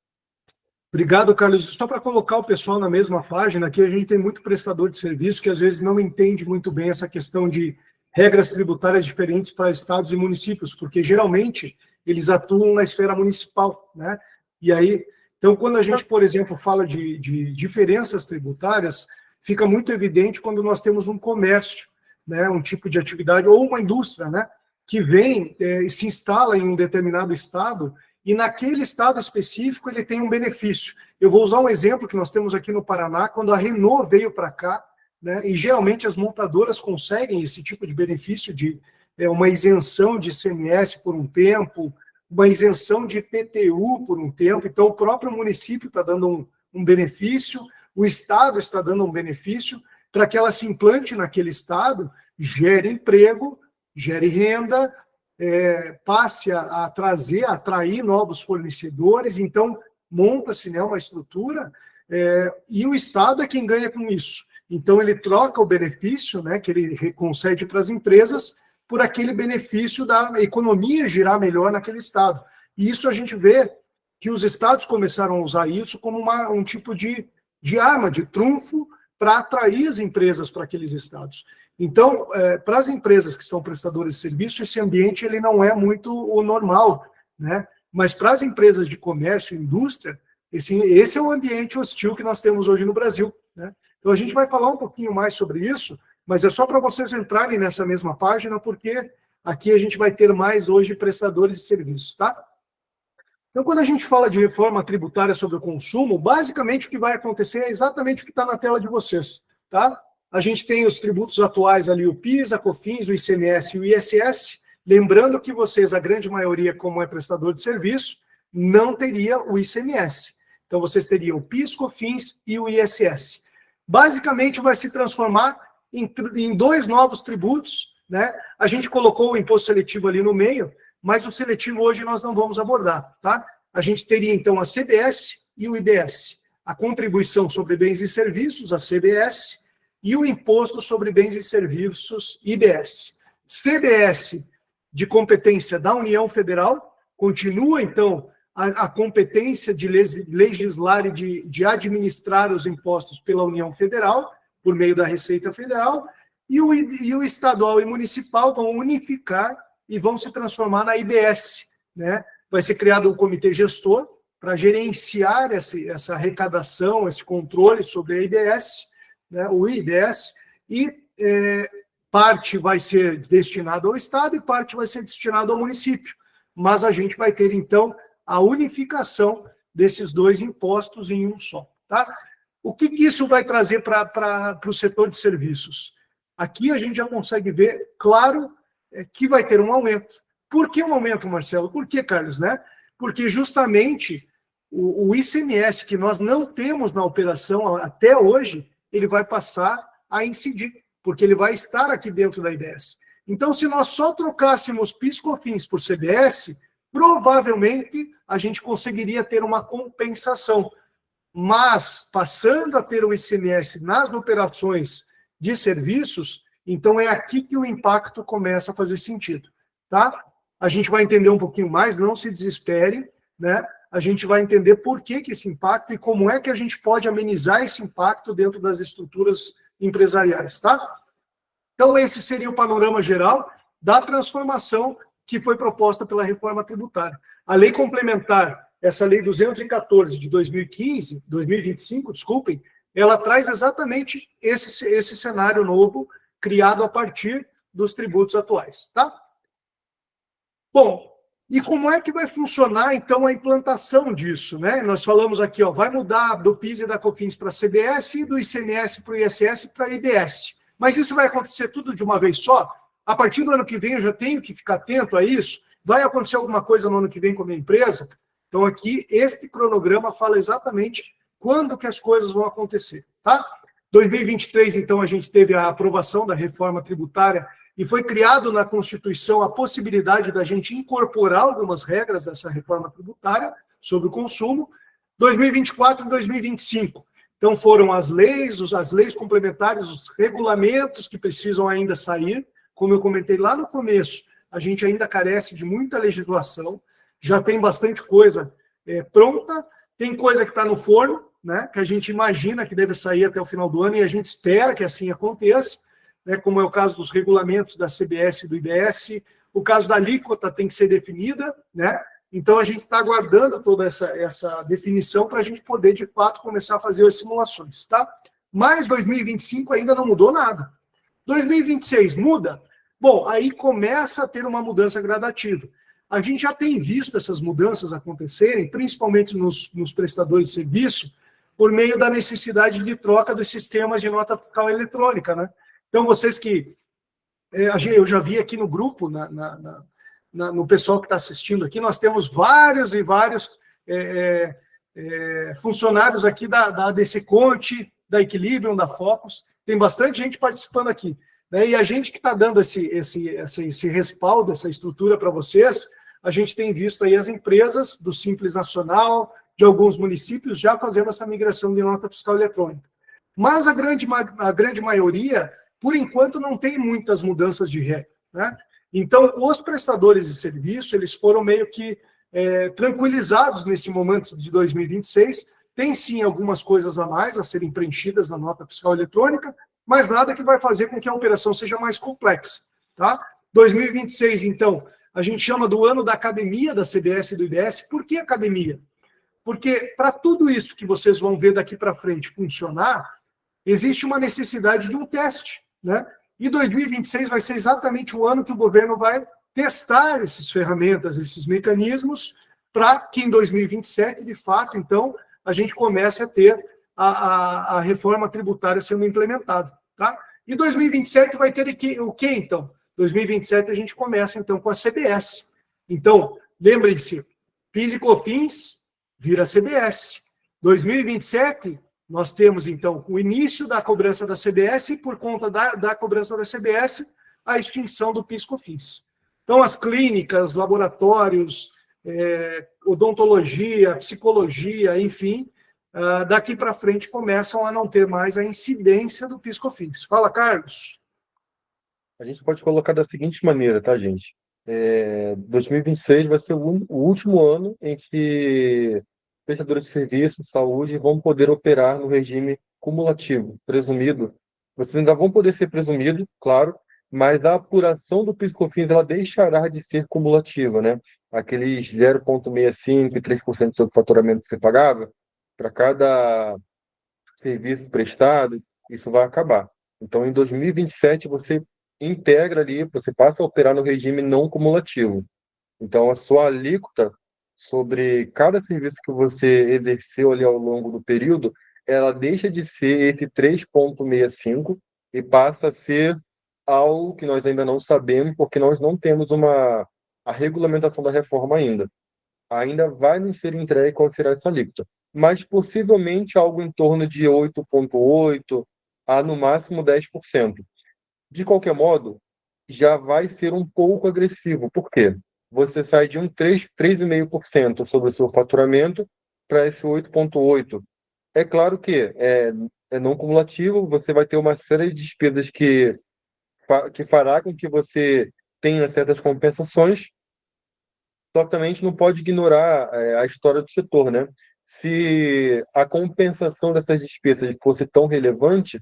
Obrigado, Carlos. Só para colocar o pessoal na mesma página, aqui a gente tem muito prestador de serviço que às vezes não entende muito bem essa questão de regras tributárias diferentes para estados e municípios, porque geralmente eles atuam na esfera municipal, né? E aí, então, quando a gente, por exemplo, fala de diferenças tributárias, fica muito evidente quando nós temos um comércio, né? Um tipo de atividade, ou uma indústria, né? Que vem e se instala em um determinado estado e naquele estado específico ele tem um benefício. Eu vou usar um exemplo que nós temos aqui no Paraná, quando a Renault veio para cá, né, e geralmente as montadoras conseguem esse tipo de benefício de uma isenção de ICMS por um tempo, uma isenção de IPTU por um tempo, então o próprio município está dando um benefício, o estado está dando um benefício para que ela se implante naquele estado, gere emprego, gere renda, passe a atrair novos fornecedores, então monta-se, né, uma estrutura, e o Estado é quem ganha com isso. Então ele troca o benefício, né, que ele concede para as empresas por aquele benefício da economia girar melhor naquele Estado. E isso a gente vê que os Estados começaram a usar isso como um tipo de arma, de trunfo, para atrair as empresas para aqueles Estados. Então, para as empresas que são prestadores de serviço, esse ambiente ele não é muito o normal, né? Mas para as empresas de comércio e indústria, esse é o ambiente hostil que nós temos hoje no Brasil, né? Então, a gente vai falar um pouquinho mais sobre isso, mas é só para vocês entrarem nessa mesma página, porque aqui a gente vai ter mais hoje prestadores de serviços, tá? Então, quando a gente fala de reforma tributária sobre o consumo, basicamente o que vai acontecer é exatamente o que está na tela de vocês, tá? A gente tem os tributos atuais ali, o PIS, a COFINS, o ICMS e o ISS. Lembrando que vocês, a grande maioria, como é prestador de serviço, não teria o ICMS. Então, vocês teriam o PIS, COFINS e o ISS. Basicamente, vai se transformar em dois novos tributos, né? A gente colocou o imposto seletivo ali no meio, mas o seletivo hoje nós não vamos abordar, tá? A gente teria, então, a CBS e o IBS. A contribuição sobre bens e serviços, a CBS, e o imposto sobre bens e serviços, IBS. CBS, de competência da União Federal, continua, então, a competência de legislar e de administrar os impostos pela União Federal, por meio da Receita Federal, e o estadual e municipal vão unificar e vão se transformar na IBS, né? Vai ser criado um comitê gestor para gerenciar essa arrecadação, esse controle sobre a IBS, né, o IBS, e parte vai ser destinado ao Estado e parte vai ser destinado ao município. Mas a gente vai ter, então, a unificação desses dois impostos em um só, tá? O que isso vai trazer para o setor de serviços? Aqui a gente já consegue ver, claro, que vai ter um aumento. Por que um aumento, Marcelo? Por que, Carlos, né? Porque justamente o ICMS que nós não temos na operação até hoje, ele vai passar a incidir, porque ele vai estar aqui dentro da IBS. Então, se nós só trocássemos PIS/COFINS por CBS, provavelmente a gente conseguiria ter uma compensação. Mas, passando a ter o ICMS nas operações de serviços, então é aqui que o impacto começa a fazer sentido, tá? A gente vai entender um pouquinho mais, não se desespere, né? A gente vai entender por que esse impacto e como é que a gente pode amenizar esse impacto dentro das estruturas empresariais, tá? Então, esse seria o panorama geral da transformação que foi proposta pela reforma tributária. A lei complementar, essa lei 214 de 2025, desculpem, ela traz exatamente esse cenário novo criado a partir dos tributos atuais, tá? Bom, e como é que vai funcionar, então, a implantação disso, né? Nós falamos aqui, ó, vai mudar do PIS e da COFINS para a CBS e do ICMS para o ISS para a IBS. Mas isso vai acontecer tudo de uma vez só? A partir do ano que vem eu já tenho que ficar atento a isso? Vai acontecer alguma coisa no ano que vem com a minha empresa? Então, aqui, este cronograma fala exatamente quando que as coisas vão acontecer, tá? 2023, então, a gente teve a aprovação da reforma tributária e foi criado na Constituição a possibilidade da gente incorporar algumas regras dessa reforma tributária sobre o consumo, 2024 e 2025. Então, foram as leis complementares, os regulamentos que precisam ainda sair. Como eu comentei lá no começo, a gente ainda carece de muita legislação, já tem bastante coisa pronta, tem coisa que está no forno, né, que a gente imagina que deve sair até o final do ano, e a gente espera que assim aconteça, né, como é o caso dos regulamentos da CBS e do IBS, o caso da alíquota tem que ser definida, né? Então a gente está aguardando toda essa definição para a gente poder, de fato, começar a fazer as simulações, tá? Mas 2025 ainda não mudou nada. 2026 muda? Bom, aí começa a ter uma mudança gradativa. A gente já tem visto essas mudanças acontecerem, principalmente nos prestadores de serviço, por meio da necessidade de troca dos sistemas de nota fiscal eletrônica, né? Então, vocês que... eu já vi aqui no grupo, no pessoal que está assistindo aqui, nós temos vários e vários funcionários aqui da ADC Conte, da Equilibrium, da Focus, tem bastante gente participando aqui, né? E a gente que está dando esse respaldo, essa estrutura para vocês, a gente tem visto aí as empresas do Simples Nacional, de alguns municípios, já fazendo essa migração de nota fiscal eletrônica. Mas a grande maioria, por enquanto, não tem muitas mudanças de regra, né? Então, os prestadores de serviço, eles foram meio que tranquilizados nesse momento de 2026. Tem, sim, algumas coisas a mais a serem preenchidas na nota fiscal eletrônica, mas nada que vai fazer com que a operação seja mais complexa, tá? 2026, então, a gente chama do ano da academia da CBS e do IBS. Por que academia? Porque para tudo isso que vocês vão ver daqui para frente funcionar, existe uma necessidade de um teste, né? E 2026 vai ser exatamente o ano que o governo vai testar essas ferramentas, esses mecanismos, para que em 2027, de fato, então, a gente comece a ter a reforma tributária sendo implementada, tá? E 2027 vai ter o quê, então? 2027 a gente começa, então, com a CBS. Então, lembrem-se, PIS e COFINS vira CBS. 2027, nós temos, então, o início da cobrança da CBS e, por conta da cobrança da CBS, a extinção do PIS e COFINS. Então, as clínicas, laboratórios, odontologia, psicologia, enfim, daqui para frente começam a não ter mais a incidência do PIS e COFINS. Fala, Carlos. A gente pode colocar da seguinte maneira, tá, gente? 2026 vai ser o último ano em que prestadores de serviço, saúde, vão poder operar no regime cumulativo, presumido. Vocês ainda vão poder ser presumido, claro, mas a apuração do PIS/COFINS ela deixará de ser cumulativa, né? Aqueles 0,65% e 3% sobre o faturamento que você pagava, para cada serviço prestado, isso vai acabar. Então, em 2027, você integra ali, você passa a operar no regime não cumulativo. Então, a sua alíquota sobre cada serviço que você exerceu ali ao longo do período, ela deixa de ser esse 3,65 e passa a ser algo que nós ainda não sabemos, porque nós não temos a regulamentação da reforma ainda. Ainda vai nos ser entregue qual será essa alíquota, mas possivelmente algo em torno de 8,8% a no máximo 10%. De qualquer modo, já vai ser um pouco agressivo. Por quê? Você sai de um 3,5% sobre o seu faturamento para esse 8,8%. É claro que é não cumulativo, você vai ter uma série de despesas que fará com que você tenha certas compensações, só que também a gente não pode ignorar a história do setor, né? Se a compensação dessas despesas fosse tão relevante,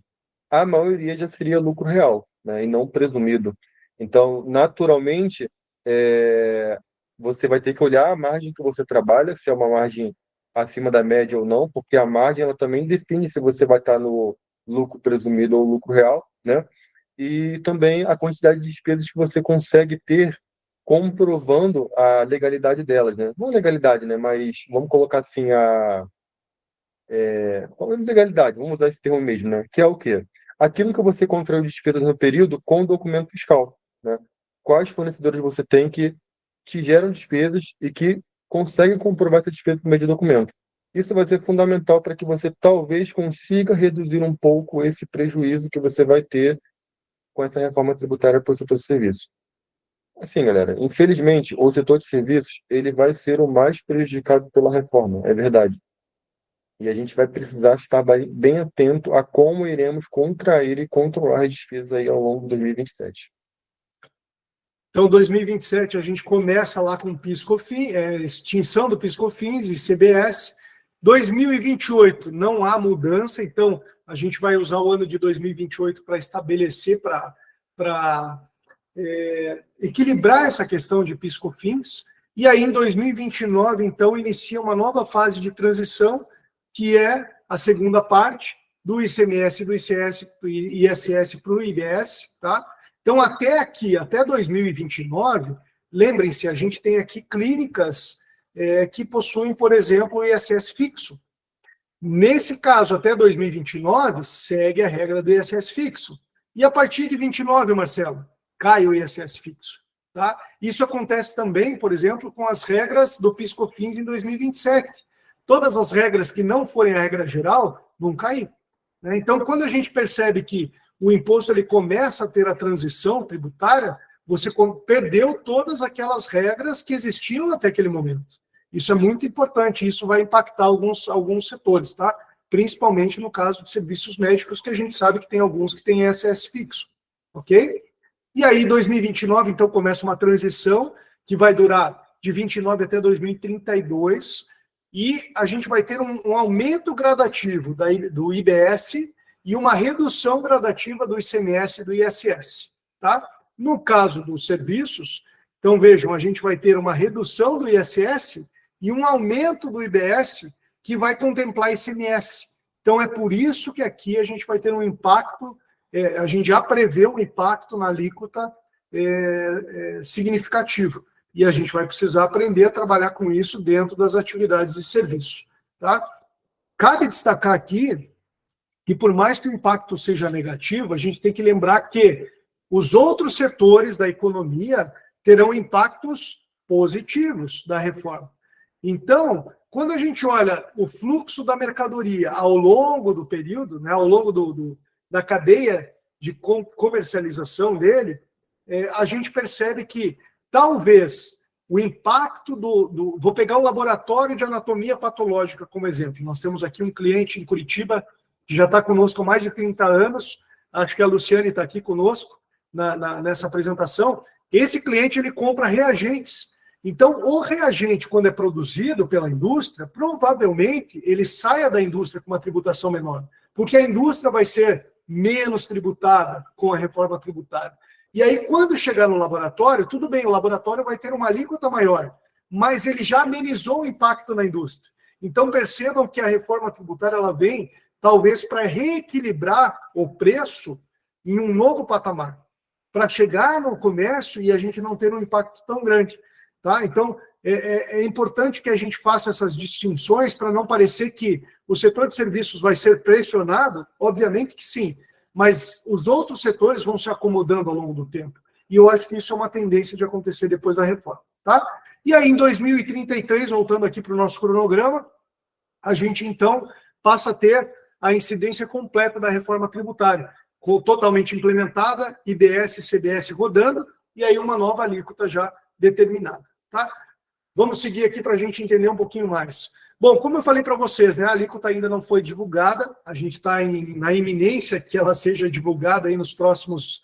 a maioria já seria lucro real, né, e não presumido. Então, naturalmente, você vai ter que olhar a margem que você trabalha, se é uma margem acima da média ou não, porque a margem ela também define se você vai estar no lucro presumido ou lucro real, né? E também a quantidade de despesas que você consegue ter comprovando a legalidade delas, né? Não legalidade, né? Mas vamos colocar assim legalidade, vamos usar esse termo mesmo, né? Que é o quê? Aquilo que você contraiu despesas no período com o documento fiscal, né? Quais fornecedores você tem que te geram despesas e que conseguem comprovar essa despesa por meio de documento. Isso vai ser fundamental para que você talvez consiga reduzir um pouco esse prejuízo que você vai ter com essa reforma tributária para o setor de serviços. Assim, galera, infelizmente, o setor de serviços ele vai ser o mais prejudicado pela reforma, é verdade. E a gente vai precisar estar bem atento a como iremos contrair e controlar as despesas aí ao longo de 2027. Então, 2027, a gente começa lá com PIS/COFINS, extinção do PIS/COFINS e CBS. 2028, não há mudança, então a gente vai usar o ano de 2028 para estabelecer, para equilibrar essa questão de PIS/COFINS. E aí, em 2029, então, inicia uma nova fase de transição, que é a segunda parte do ICMS, do ISS para o IBS, tá? Então, até aqui, até 2029, lembrem-se, a gente tem aqui clínicas que possuem, por exemplo, o ISS fixo. Nesse caso, até 2029, segue a regra do ISS fixo. E a partir de 29, Marcelo, cai o ISS fixo. Tá? Isso acontece também, por exemplo, com as regras do PIS/COFINS em 2027. Todas as regras que não forem a regra geral vão cair. Né? Então, quando a gente percebe que o imposto ele começa a ter a transição tributária, você perdeu todas aquelas regras que existiam até aquele momento. Isso é muito importante, isso vai impactar alguns setores, tá? Principalmente no caso de serviços médicos, que a gente sabe que tem alguns que têm ISS fixo, ok? E aí, 2029, então, começa uma transição que vai durar de 29 até 2032, e a gente vai ter um aumento gradativo do IBS e uma redução gradativa do ICMS e do ISS, tá? No caso dos serviços, então vejam, a gente vai ter uma redução do ISS e um aumento do IBS que vai contemplar ICMS. Então é por isso que aqui a gente vai ter um impacto, a gente já prevê um impacto na alíquota significativo. E a gente vai precisar aprender a trabalhar com isso dentro das atividades de serviço, tá? Cabe destacar aqui que, por mais que o impacto seja negativo, a gente tem que lembrar que os outros setores da economia terão impactos positivos da reforma. Então, quando a gente olha o fluxo da mercadoria ao longo do período, né, ao longo da cadeia de comercialização dele, a gente percebe que talvez o impacto Vou pegar o laboratório de anatomia patológica como exemplo. Nós temos aqui um cliente em Curitiba que já está conosco há mais de 30 anos, acho que a Luciane está aqui conosco nessa apresentação. Esse cliente ele compra reagentes. Então, o reagente, quando é produzido pela indústria, provavelmente ele saia da indústria com uma tributação menor, porque a indústria vai ser menos tributada com a reforma tributária. E aí, quando chegar no laboratório, tudo bem, o laboratório vai ter uma alíquota maior, mas ele já amenizou o impacto na indústria. Então, percebam que a reforma tributária ela vem, talvez, para reequilibrar o preço em um novo patamar, para chegar no comércio e a gente não ter um impacto tão grande. Tá? Então, é importante que a gente faça essas distinções para não parecer que o setor de serviços vai ser pressionado, obviamente que sim, mas os outros setores vão se acomodando ao longo do tempo. E eu acho que isso é uma tendência de acontecer depois da reforma. Tá? E aí, em 2033, voltando aqui para o nosso cronograma, a gente, então, passa a ter a incidência completa da reforma tributária, totalmente implementada, IBS e CBS rodando, e aí uma nova alíquota já determinada. Tá? Vamos seguir aqui para a gente entender um pouquinho mais. Bom, como eu falei para vocês, né, a alíquota ainda não foi divulgada, a gente está na iminência que ela seja divulgada aí nos próximas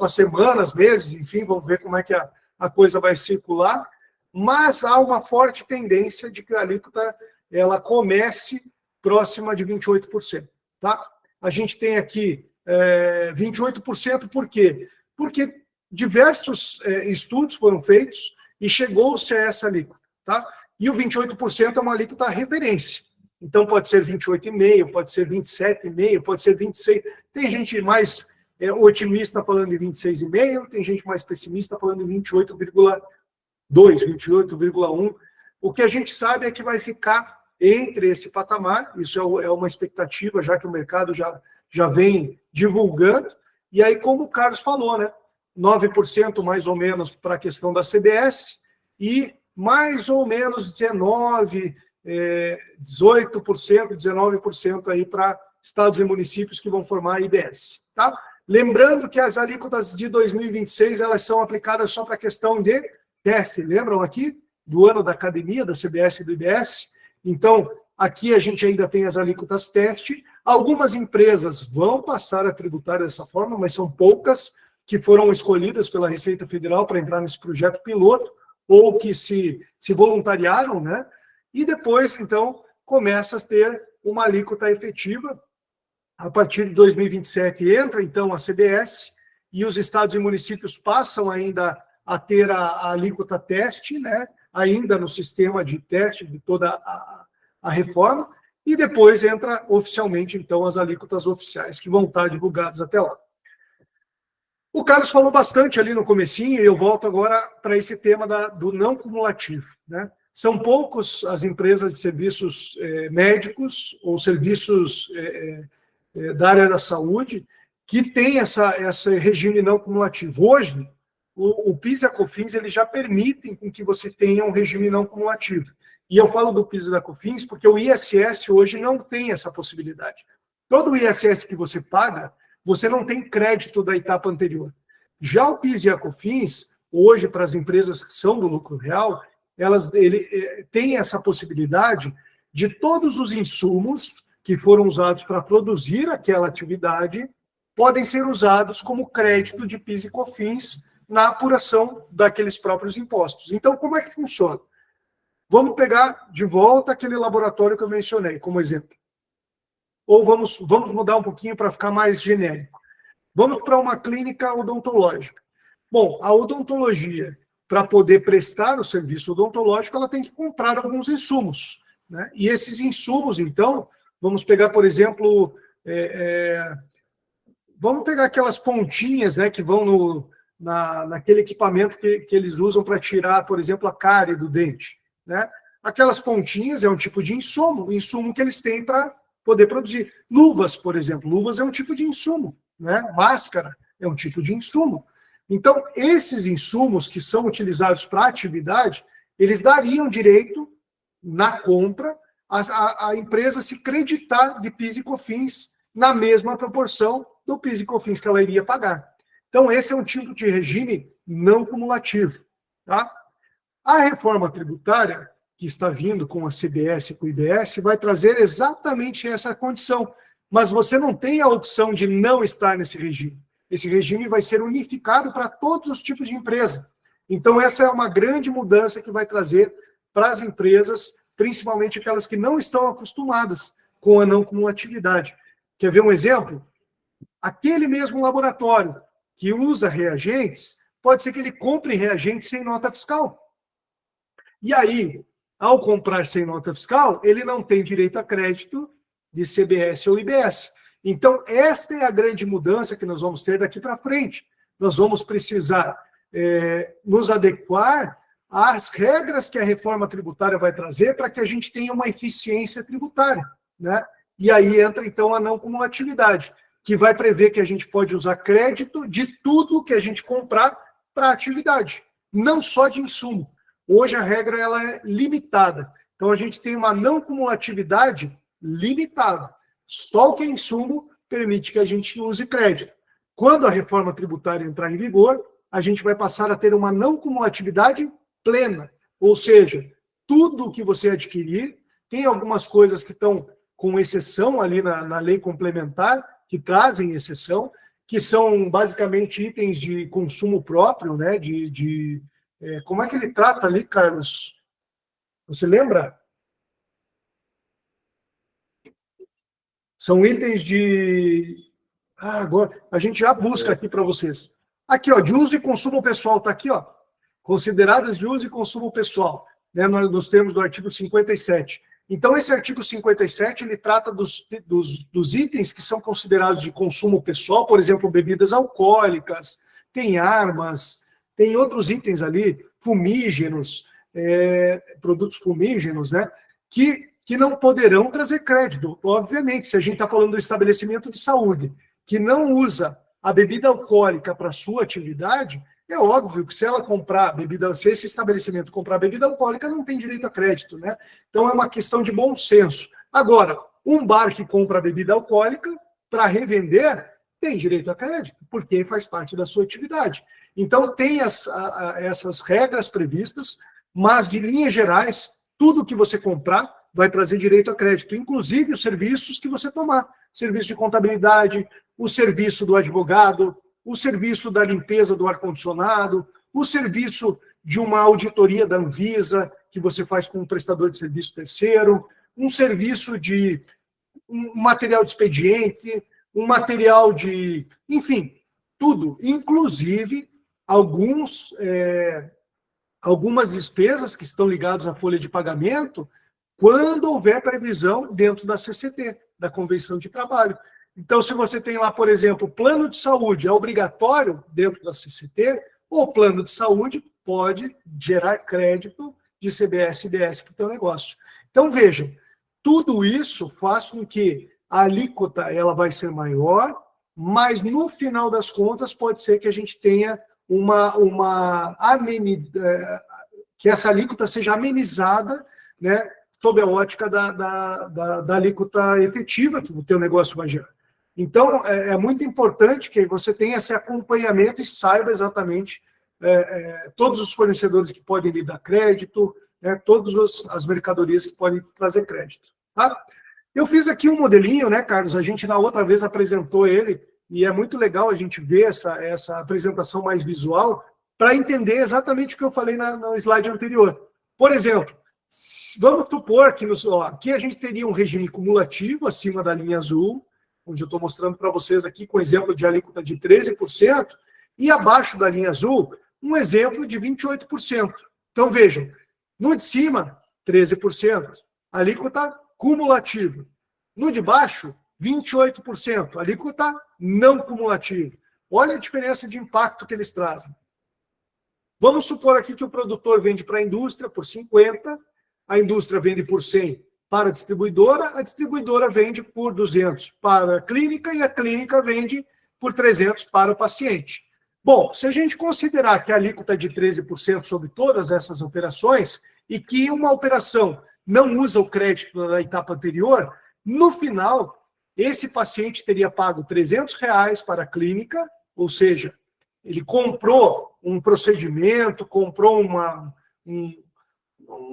semanas, meses, enfim, vamos ver como é que a coisa vai circular, mas há uma forte tendência de que a alíquota ela comece próxima de 28%. Tá? A gente tem aqui 28%, por quê? Porque diversos estudos foram feitos e chegou-se a essa alíquota. Tá? E o 28% é uma alíquota referência. Então, pode ser 28,5%, pode ser 27,5%, pode ser 26%. Tem gente mais otimista falando em 26,5%, tem gente mais pessimista falando em 28,2%, 28,1%. O que a gente sabe é que vai ficar entre esse patamar, isso é uma expectativa, já que o mercado já vem divulgando. E aí, como o Carlos falou, né? 9% mais ou menos para a questão da CBS e mais ou menos 18%, 19% aí para estados e municípios que vão formar a IBS. Tá? Lembrando que as alíquotas de 2026 elas são aplicadas só para a questão de teste. Lembram aqui do ano da academia, da CBS e do IBS? Então, aqui a gente ainda tem as alíquotas teste. Algumas empresas vão passar a tributar dessa forma, mas são poucas que foram escolhidas pela Receita Federal para entrar nesse projeto piloto, ou que se voluntariaram, né? E depois, então, começa a ter uma alíquota efetiva. A partir de 2027 entra, então, a CBS, e os estados e municípios passam ainda a ter a alíquota teste, né? Ainda no sistema de teste de toda a reforma, e depois entra oficialmente, então, as alíquotas oficiais, que vão estar divulgadas até lá. O Carlos falou bastante ali no comecinho, e eu volto agora para esse tema do não cumulativo, né? São poucos as empresas de serviços médicos ou serviços da área da saúde que têm esse regime não cumulativo. Hoje, o PIS e a COFINS eles já permitem com que você tenha um regime não cumulativo. E eu falo do PIS e da COFINS porque o ISS hoje não tem essa possibilidade. Todo o ISS que você paga, você não tem crédito da etapa anterior. Já o PIS e a COFINS, hoje, para as empresas que são do lucro real, ele tem essa possibilidade de todos os insumos que foram usados para produzir aquela atividade podem ser usados como crédito de PIS e COFINS na apuração daqueles próprios impostos. Então, como é que funciona? Vamos pegar de volta aquele laboratório que eu mencionei como exemplo. Ou vamos mudar um pouquinho para ficar mais genérico. Vamos para uma clínica odontológica. Bom, a odontologia, para poder prestar o serviço odontológico, ela tem que comprar alguns insumos, né? E esses insumos, então, vamos pegar, por exemplo, vamos pegar aquelas pontinhas, né, que vão naquele equipamento que eles usam para tirar, por exemplo, a cárie do dente, né? Aquelas pontinhas é um tipo de insumo, o insumo que eles têm para poder produzir. Luvas, por exemplo, luvas é um tipo de insumo, né? Máscara é um tipo de insumo. Então, esses insumos que são utilizados para a atividade, eles dariam direito, na compra, a empresa se creditar de PIS e COFINS na mesma proporção do PIS e COFINS que ela iria pagar. Então, esse é um tipo de regime não cumulativo. Tá? A reforma tributária, que está vindo com a CBS e com o IBS, vai trazer exatamente essa condição. Mas você não tem a opção de não estar nesse regime. Esse regime vai ser unificado para todos os tipos de empresa. Então, essa é uma grande mudança que vai trazer para as empresas, principalmente aquelas que não estão acostumadas com a não cumulatividade. Quer ver um exemplo? Aquele mesmo laboratório que usa reagentes, pode ser que ele compre reagentes sem nota fiscal. E aí, ao comprar sem nota fiscal, ele não tem direito a crédito de CBS ou IBS. Então, esta é a grande mudança que nós vamos ter daqui para frente. Nós vamos precisar nos adequar às regras que a reforma tributária vai trazer para que a gente tenha uma eficiência tributária, né? E aí entra, então, a não cumulatividade, que vai prever que a gente pode usar crédito de tudo que a gente comprar para a atividade, não só de insumo. Hoje a regra ela é limitada. Então, a gente tem uma não cumulatividade limitada. Só o que é insumo permite que a gente use crédito. Quando a reforma tributária entrar em vigor, a gente vai passar a ter uma não cumulatividade plena. Ou seja, tudo que você adquirir, tem algumas coisas que estão com exceção ali na lei complementar, que trazem exceção, que são basicamente itens de consumo próprio, né? Como é que ele trata ali, Carlos? Você lembra? São itens de... agora, a gente já busca aqui para vocês. Aqui, ó, de uso e consumo pessoal, está aqui, ó. Consideradas de uso e consumo pessoal, né, nos termos do artigo 57. Então, esse artigo 57, ele trata dos itens que são considerados de consumo pessoal, por exemplo, bebidas alcoólicas, tem armas, tem outros itens ali, fumígenos, produtos fumígenos, né, que não poderão trazer crédito. Obviamente, se a gente está falando do estabelecimento de saúde, que não usa a bebida alcoólica para sua atividade, é óbvio que se ela comprar bebida, se esse estabelecimento comprar bebida alcoólica, não tem direito a crédito, né? Então é uma questão de bom senso. Agora, um bar que compra bebida alcoólica para revender, tem direito a crédito, porque faz parte da sua atividade. Então, tem essas regras previstas, mas, de linhas gerais, tudo que você comprar vai trazer direito a crédito, inclusive os serviços que você tomar. Serviço de contabilidade, o serviço do advogado, o serviço da limpeza do ar-condicionado, o serviço de uma auditoria da Anvisa, que você faz com um prestador de serviço terceiro, um serviço de um material de expediente, um material de... Enfim, tudo. Inclusive, algumas despesas que estão ligadas à folha de pagamento, quando houver previsão dentro da CCT, da Convenção de Trabalho. Então, se você tem lá, por exemplo, plano de saúde é obrigatório dentro da CCT, o plano de saúde pode gerar crédito de CBS e DS para o teu negócio. Então, vejam, tudo isso faz com que a alíquota ela vai ser maior, mas, no final das contas, pode ser que a gente tenha que essa alíquota seja amenizada, né, sob a ótica da alíquota efetiva que o teu negócio vai gerar. Então, é muito importante que você tenha esse acompanhamento e saiba exatamente todos os fornecedores que podem lhe dar crédito, né, todas as mercadorias que podem trazer crédito. Tá? Eu fiz aqui um modelinho, né, Carlos? A gente, na outra vez, apresentou ele, e é muito legal a gente ver essa apresentação mais visual para entender exatamente o que eu falei no slide anterior. Por exemplo, vamos supor que aqui a gente teria um regime cumulativo acima da linha azul, onde eu estou mostrando para vocês aqui com exemplo de alíquota de 13%, e abaixo da linha azul, um exemplo de 28%. Então, vejam, no de cima, 13%, alíquota cumulativa. No de baixo, 28%, alíquota não cumulativa. Olha a diferença de impacto que eles trazem. Vamos supor aqui que o produtor vende para a indústria por 50, a indústria vende por 100 para a distribuidora vende por 200 para a clínica e a clínica vende por 300 para o paciente. Bom, se a gente considerar que a alíquota é de 13% sobre todas essas operações e que uma operação não usa o crédito da etapa anterior, no final, esse paciente teria pago R$300 para a clínica, ou seja, ele comprou um procedimento, comprou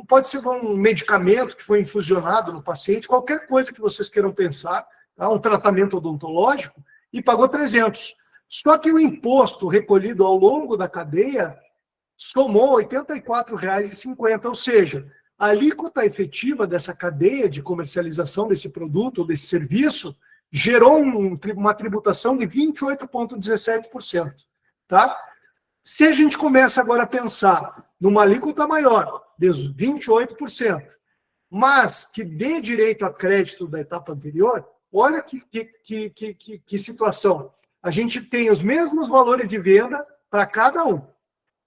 pode ser um medicamento que foi infusionado no paciente, qualquer coisa que vocês queiram pensar, tá? Um tratamento odontológico, e pagou 300. Só que o imposto recolhido ao longo da cadeia somou R$ 84,50, ou seja, a alíquota efetiva dessa cadeia de comercialização desse produto ou desse serviço gerou uma tributação de 28,17%. Tá? Se a gente começa agora a pensar numa alíquota maior, de 28%, mas que dê direito a crédito da etapa anterior, olha que situação. A gente tem os mesmos valores de venda para cada um.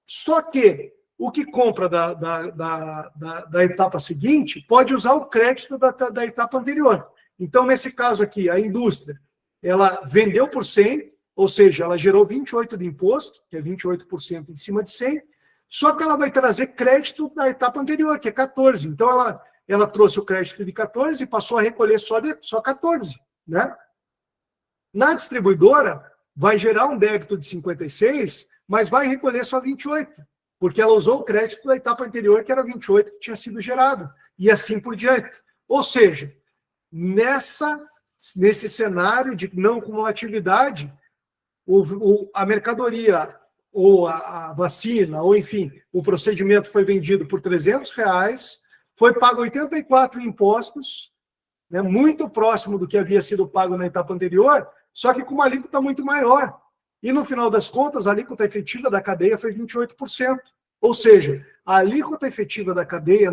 Só que o que compra da etapa seguinte pode usar o crédito da etapa anterior. Então, nesse caso aqui, a indústria, ela vendeu por 100, ou seja, ela gerou 28 de imposto, que é 28% em cima de 100, só que ela vai trazer crédito da etapa anterior, que é 14. Então, ela trouxe o crédito de 14 e passou a recolher só 14. Né? Na distribuidora, vai gerar um débito de 56, mas vai recolher só 28, porque ela usou o crédito da etapa anterior, que era 28 que tinha sido gerado, e assim por diante. Ou seja, nesse cenário de não cumulatividade, a mercadoria, ou a vacina, ou enfim, o procedimento foi vendido por R$300, foi pago 84 impostos, né, muito próximo do que havia sido pago na etapa anterior, só que com uma alíquota muito maior. E, no final das contas, a alíquota efetiva da cadeia foi 28%. Ou seja, a alíquota efetiva da cadeia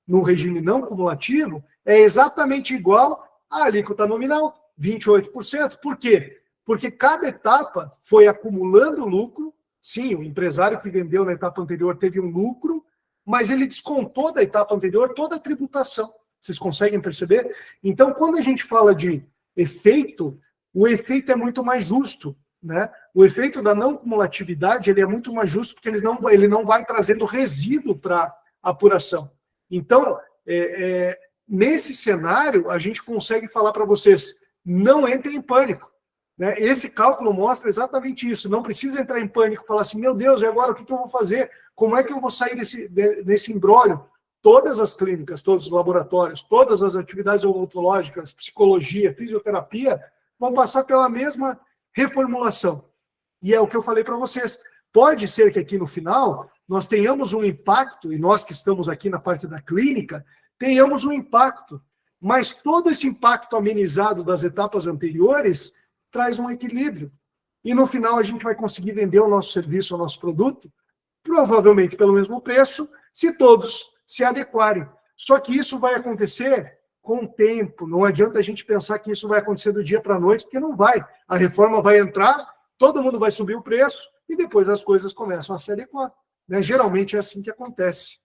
no regime não cumulativo é exatamente igual à alíquota nominal, 28%. Por quê? Porque cada etapa foi acumulando lucro. Sim, o empresário que vendeu na etapa anterior teve um lucro, mas ele descontou da etapa anterior toda a tributação. Vocês conseguem perceber? Então, quando a gente fala de efeito, o efeito é muito mais justo. Né? O efeito da não cumulatividade ele é muito mais justo porque ele não vai trazendo resíduo para apuração. Então, nesse cenário, a gente consegue falar para vocês, não entrem em pânico. né? Esse cálculo mostra exatamente isso. Não precisa entrar em pânico e falar assim, meu Deus, e agora o que eu vou fazer? Como é que eu vou sair desse imbróglio? Todas as clínicas, todos os laboratórios, todas as atividades odontológicas, psicologia, fisioterapia, vão passar pela mesma reformulação. E é o que eu falei para vocês. Pode ser que aqui no final nós tenhamos um impacto, e nós que estamos aqui na parte da clínica, tenhamos um impacto, mas todo esse impacto amenizado das etapas anteriores traz um equilíbrio. E no final a gente vai conseguir vender o nosso serviço, o nosso produto, provavelmente pelo mesmo preço, se todos se adequarem. Só que isso vai acontecer com o tempo. Não adianta a gente pensar que isso vai acontecer do dia para a noite, porque não vai. A reforma vai entrar, todo mundo vai subir o preço e depois as coisas começam a se adequar. Né? Geralmente é assim que acontece.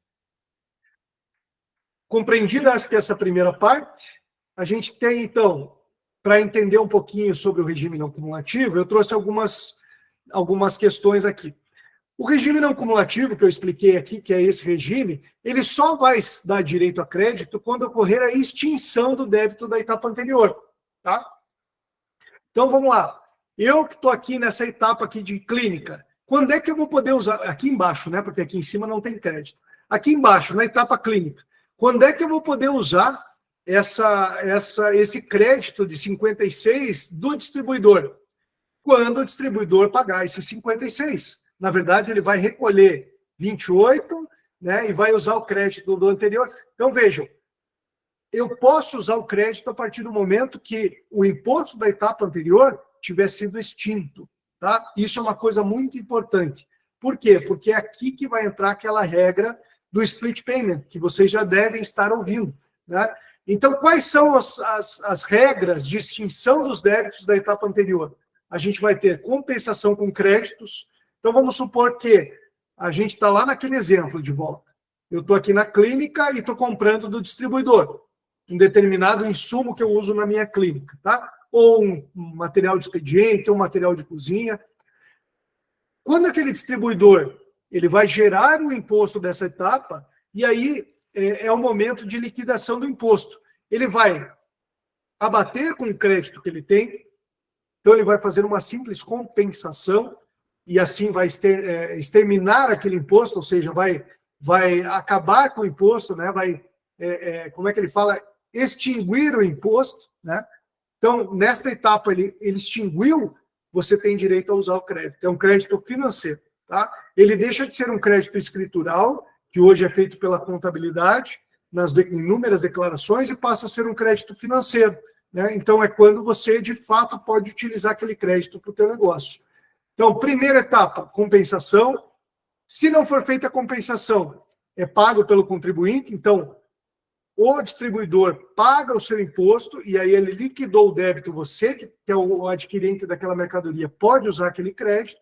Compreendida, acho que essa primeira parte, a gente tem, então, para entender um pouquinho sobre o regime não cumulativo, eu trouxe algumas questões aqui. O regime não cumulativo, que eu expliquei aqui, que é esse regime, ele só vai dar direito a crédito quando ocorrer a extinção do débito da etapa anterior. Tá? Então, vamos lá. Eu que estou aqui nessa etapa aqui de clínica, quando é que eu vou poder usar? Aqui embaixo, né? Porque aqui em cima não tem crédito. Aqui embaixo, na etapa clínica, quando é que eu vou poder usar esse crédito de 56 do distribuidor? Quando o distribuidor pagar esses 56. Na verdade, ele vai recolher 28, né, e vai usar o crédito do anterior. Então, vejam, eu posso usar o crédito a partir do momento que o imposto da etapa anterior tiver sido extinto. Tá? Isso é uma coisa muito importante. Por quê? Porque é aqui que vai entrar aquela regra do split payment, que vocês já devem estar ouvindo. Né? Então, quais são as regras de extinção dos débitos da etapa anterior? A gente vai ter compensação com créditos. Então, vamos supor que a gente está lá naquele exemplo de volta. Eu estou aqui na clínica e estou comprando do distribuidor um determinado insumo que eu uso na minha clínica, tá? Ou um material de expediente, ou um material de cozinha. Quando aquele distribuidor ele vai gerar o imposto dessa etapa, e aí é o momento de liquidação do imposto. Ele vai abater com o crédito que ele tem, então ele vai fazer uma simples compensação, e assim vai exterminar aquele imposto, ou seja, vai acabar com o imposto, né? Como é que ele fala? Extinguir o imposto, né? Então, nesta etapa, ele extinguiu, você tem direito a usar o crédito. É um crédito financeiro, tá? Ele deixa de ser um crédito escritural, que hoje é feito pela contabilidade, nas inúmeras declarações, e passa a ser um crédito financeiro, né? Então, é quando você, de fato, pode utilizar aquele crédito para o teu negócio. Então, primeira etapa, compensação. Se não for feita a compensação, é pago pelo contribuinte. Então, o distribuidor paga o seu imposto e aí ele liquidou o débito. Você, que é o adquirente daquela mercadoria, pode usar aquele crédito.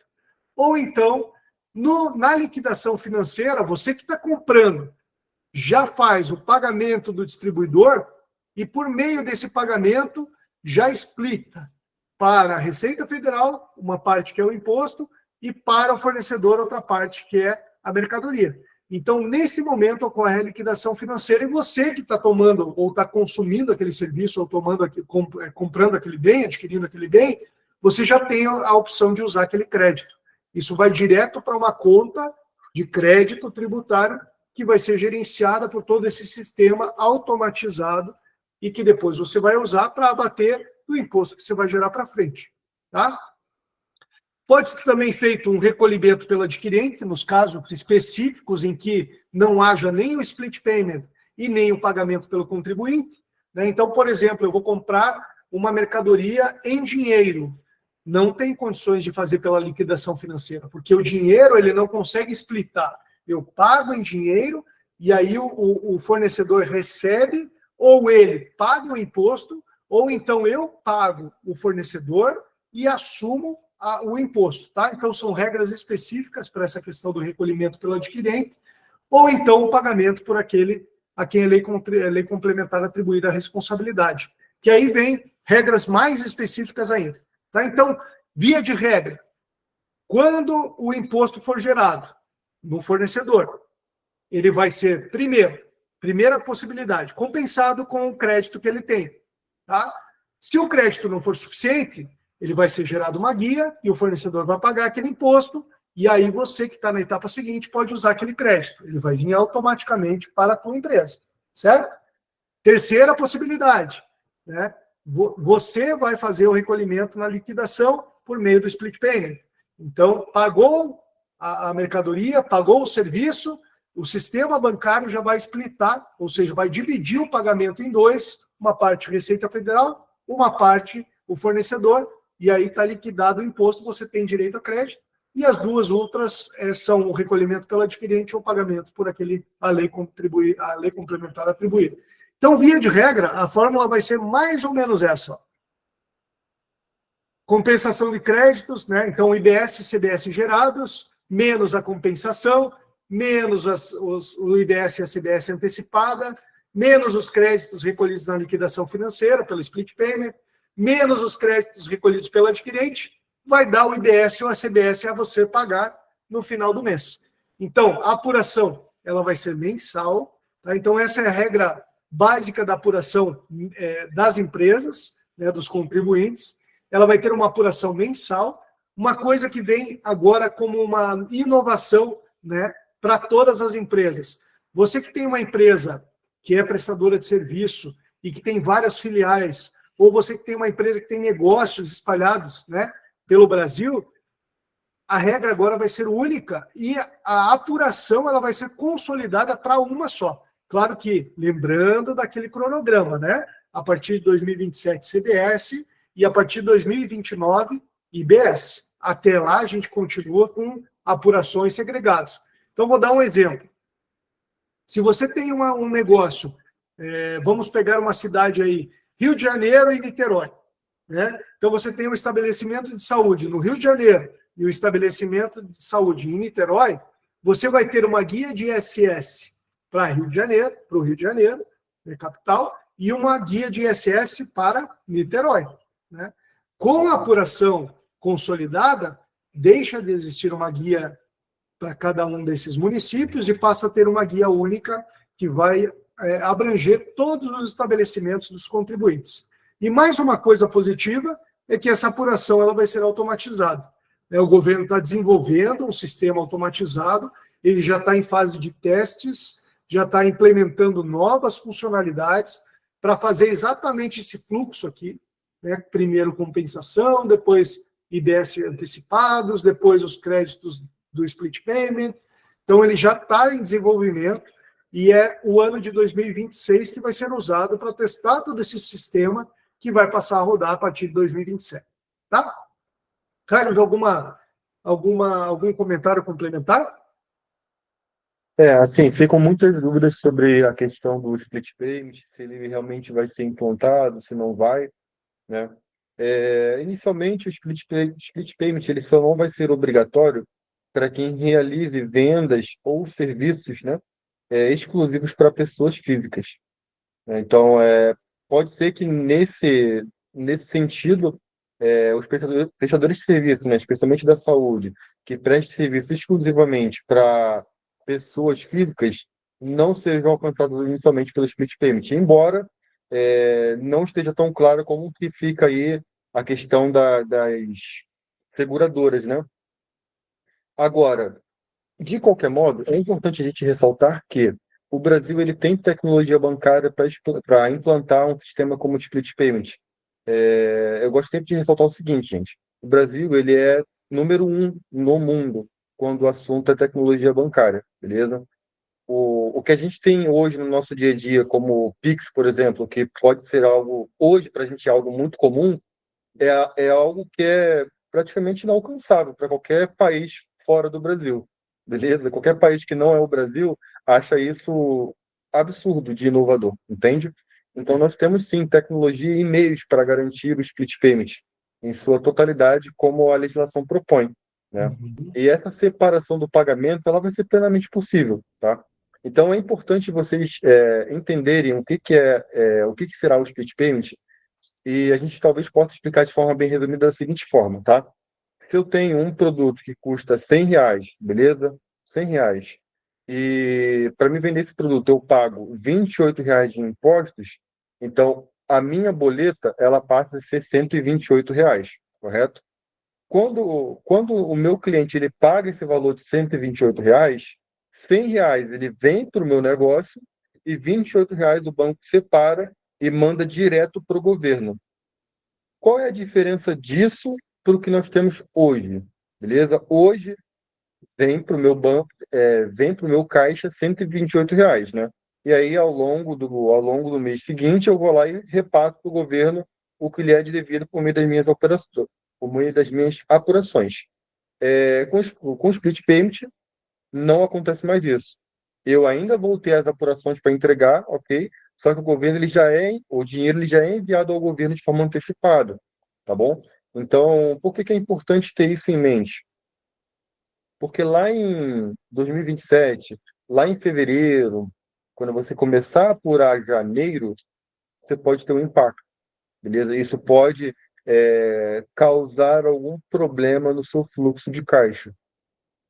Ou então, na liquidação financeira, você que está comprando já faz o pagamento do distribuidor e, por meio desse pagamento, já explica para a Receita Federal, uma parte que é o imposto, e para o fornecedor, outra parte que é a mercadoria. Então, nesse momento, ocorre a liquidação financeira e você que está tomando ou está consumindo aquele serviço ou comprando aquele bem, adquirindo aquele bem, você já tem a opção de usar aquele crédito. Isso vai direto para uma conta de crédito tributário que vai ser gerenciada por todo esse sistema automatizado e que depois você vai usar para abater do imposto que você vai gerar para frente. Tá? Pode ser também feito um recolhimento pelo adquirente, nos casos específicos em que não haja nem o split payment e nem o pagamento pelo contribuinte. Né? Então, por exemplo, eu vou comprar uma mercadoria em dinheiro. Não tem condições de fazer pela liquidação financeira, porque o dinheiro ele não consegue splitar. Eu pago em dinheiro e aí o fornecedor recebe, ou ele paga o imposto, ou então eu pago o fornecedor e assumo o imposto, tá? Então, são regras específicas para essa questão do recolhimento pelo adquirente, ou então o pagamento por aquele a quem a lei complementar atribuída a responsabilidade. Que aí vem regras mais específicas ainda. Tá? Então, via de regra, quando o imposto for gerado no fornecedor, ele vai ser, primeira possibilidade, compensado com o crédito que ele tem. Tá? Se o crédito não for suficiente, ele vai ser gerado uma guia e o fornecedor vai pagar aquele imposto, e aí você que está na etapa seguinte pode usar aquele crédito. Ele vai vir automaticamente para a tua empresa, certo? Terceira possibilidade, né? Você vai fazer o recolhimento na liquidação por meio do split payment. Então, pagou a mercadoria, pagou o serviço, o sistema bancário já vai splitar, ou seja, vai dividir o pagamento em dois, uma parte Receita Federal, uma parte o fornecedor, e aí está liquidado o imposto, você tem direito a crédito, e as duas outras são o recolhimento pelo adquirente ou o pagamento por a lei complementar atribuída. Então, via de regra, a fórmula vai ser mais ou menos essa. Ó. Compensação de créditos, né? Então, IBS e CBS gerados, menos a compensação, menos o IBS e a CBS antecipada, menos os créditos recolhidos na liquidação financeira, pelo split payment, menos os créditos recolhidos pelo adquirente, vai dar o IBS ou a CBS a você pagar no final do mês. Então, a apuração ela vai ser mensal. Tá? Então, essa é a regra básica da apuração das empresas, né, dos contribuintes. Ela vai ter uma apuração mensal, uma coisa que vem agora como uma inovação, né, para todas as empresas. Você que tem uma empresa que é prestadora de serviço e que tem várias filiais, ou você que tem uma empresa que tem negócios espalhados, né, pelo Brasil, a regra agora vai ser única e a apuração ela vai ser consolidada para uma só. Claro que, lembrando daquele cronograma, né? A partir de 2027, CBS, e a partir de 2029, IBS. Até lá, a gente continua com apurações segregadas. Então, vou dar um exemplo. Se você tem um negócio, vamos pegar uma cidade aí, Rio de Janeiro e Niterói, né? Então, você tem um estabelecimento de saúde no Rio de Janeiro e o estabelecimento de saúde em Niterói, você vai ter uma guia de ISS para o Rio de Janeiro, né, capital, e uma guia de ISS para Niterói. Né? Com a apuração consolidada, deixa de existir uma guia para cada um desses municípios e passa a ter uma guia única que vai abranger todos os estabelecimentos dos contribuintes. E mais uma coisa positiva é que essa apuração ela vai ser automatizada. O governo está desenvolvendo um sistema automatizado, ele já está em fase de testes, já está implementando novas funcionalidades para fazer exatamente esse fluxo aqui, né? Primeiro compensação, depois IBS antecipados, depois os créditos do split payment. Então, ele já está em desenvolvimento e é o ano de 2026 que vai ser usado para testar todo esse sistema que vai passar a rodar a partir de 2027. Tá? Carlos, algum comentário complementar? Assim, ficam muitas dúvidas sobre a questão do split payment, se ele realmente vai ser implantado, se não vai, né? Inicialmente, o split payment ele só não vai ser obrigatório para quem realize vendas ou serviços, né, exclusivos para pessoas físicas. Né? Então, pode ser que nesse sentido, os prestadores de serviço, né, especialmente da saúde, que prestem serviço exclusivamente para pessoas físicas, não sejam alcançados inicialmente pelo split payment, embora não esteja tão claro como que fica aí a questão das seguradoras, né? Agora, de qualquer modo, é importante a gente ressaltar que o Brasil ele tem tecnologia bancária para implantar um sistema como o split payment. Eu gosto sempre de ressaltar o seguinte, gente. O Brasil ele é número 1 no mundo quando o assunto é tecnologia bancária, beleza? O que a gente tem hoje no nosso dia a dia, como o Pix, por exemplo, que pode ser algo, hoje, para a gente, é algo muito comum, é algo que é praticamente inalcançável para qualquer país fora do Brasil, beleza? Qualquer país que não é o Brasil acha isso absurdo de inovador, entende? Então, nós temos, sim, tecnologia e meios para garantir o split payment em sua totalidade, como a legislação propõe, né? Uhum. E essa separação do pagamento, ela vai ser plenamente possível, tá? Então, é importante vocês entenderem o que será o split payment e a gente talvez possa explicar de forma bem resumida da seguinte forma, tá? Se eu tenho um produto que custa R$ 100, beleza? R$ 100. E para me vender esse produto eu pago R$ 28 de impostos, então a minha boleta ela passa a ser R$ 128, correto? Quando o meu cliente ele paga esse valor de R$ 128, R$ 100 ele vem para o meu negócio e R$ 28 o banco separa e manda direto para o governo. Qual é a diferença disso para o que nós temos hoje? Beleza? Hoje vem para o meu banco, vem para o meu caixa R$ 128, né? E aí, ao longo do mês seguinte, eu vou lá e repasso para o governo o que lhe é de devido por meio das minhas operações, por meio das minhas apurações. Com o split payment, não acontece mais isso. Eu ainda vou ter as apurações para entregar, ok? Só que o dinheiro ele já é enviado ao governo de forma antecipada, tá bom? Então, por que é importante ter isso em mente? Porque lá em 2027, lá em fevereiro, quando você começar a apurar janeiro, você pode ter um impacto, beleza? Isso pode causar algum problema no seu fluxo de caixa.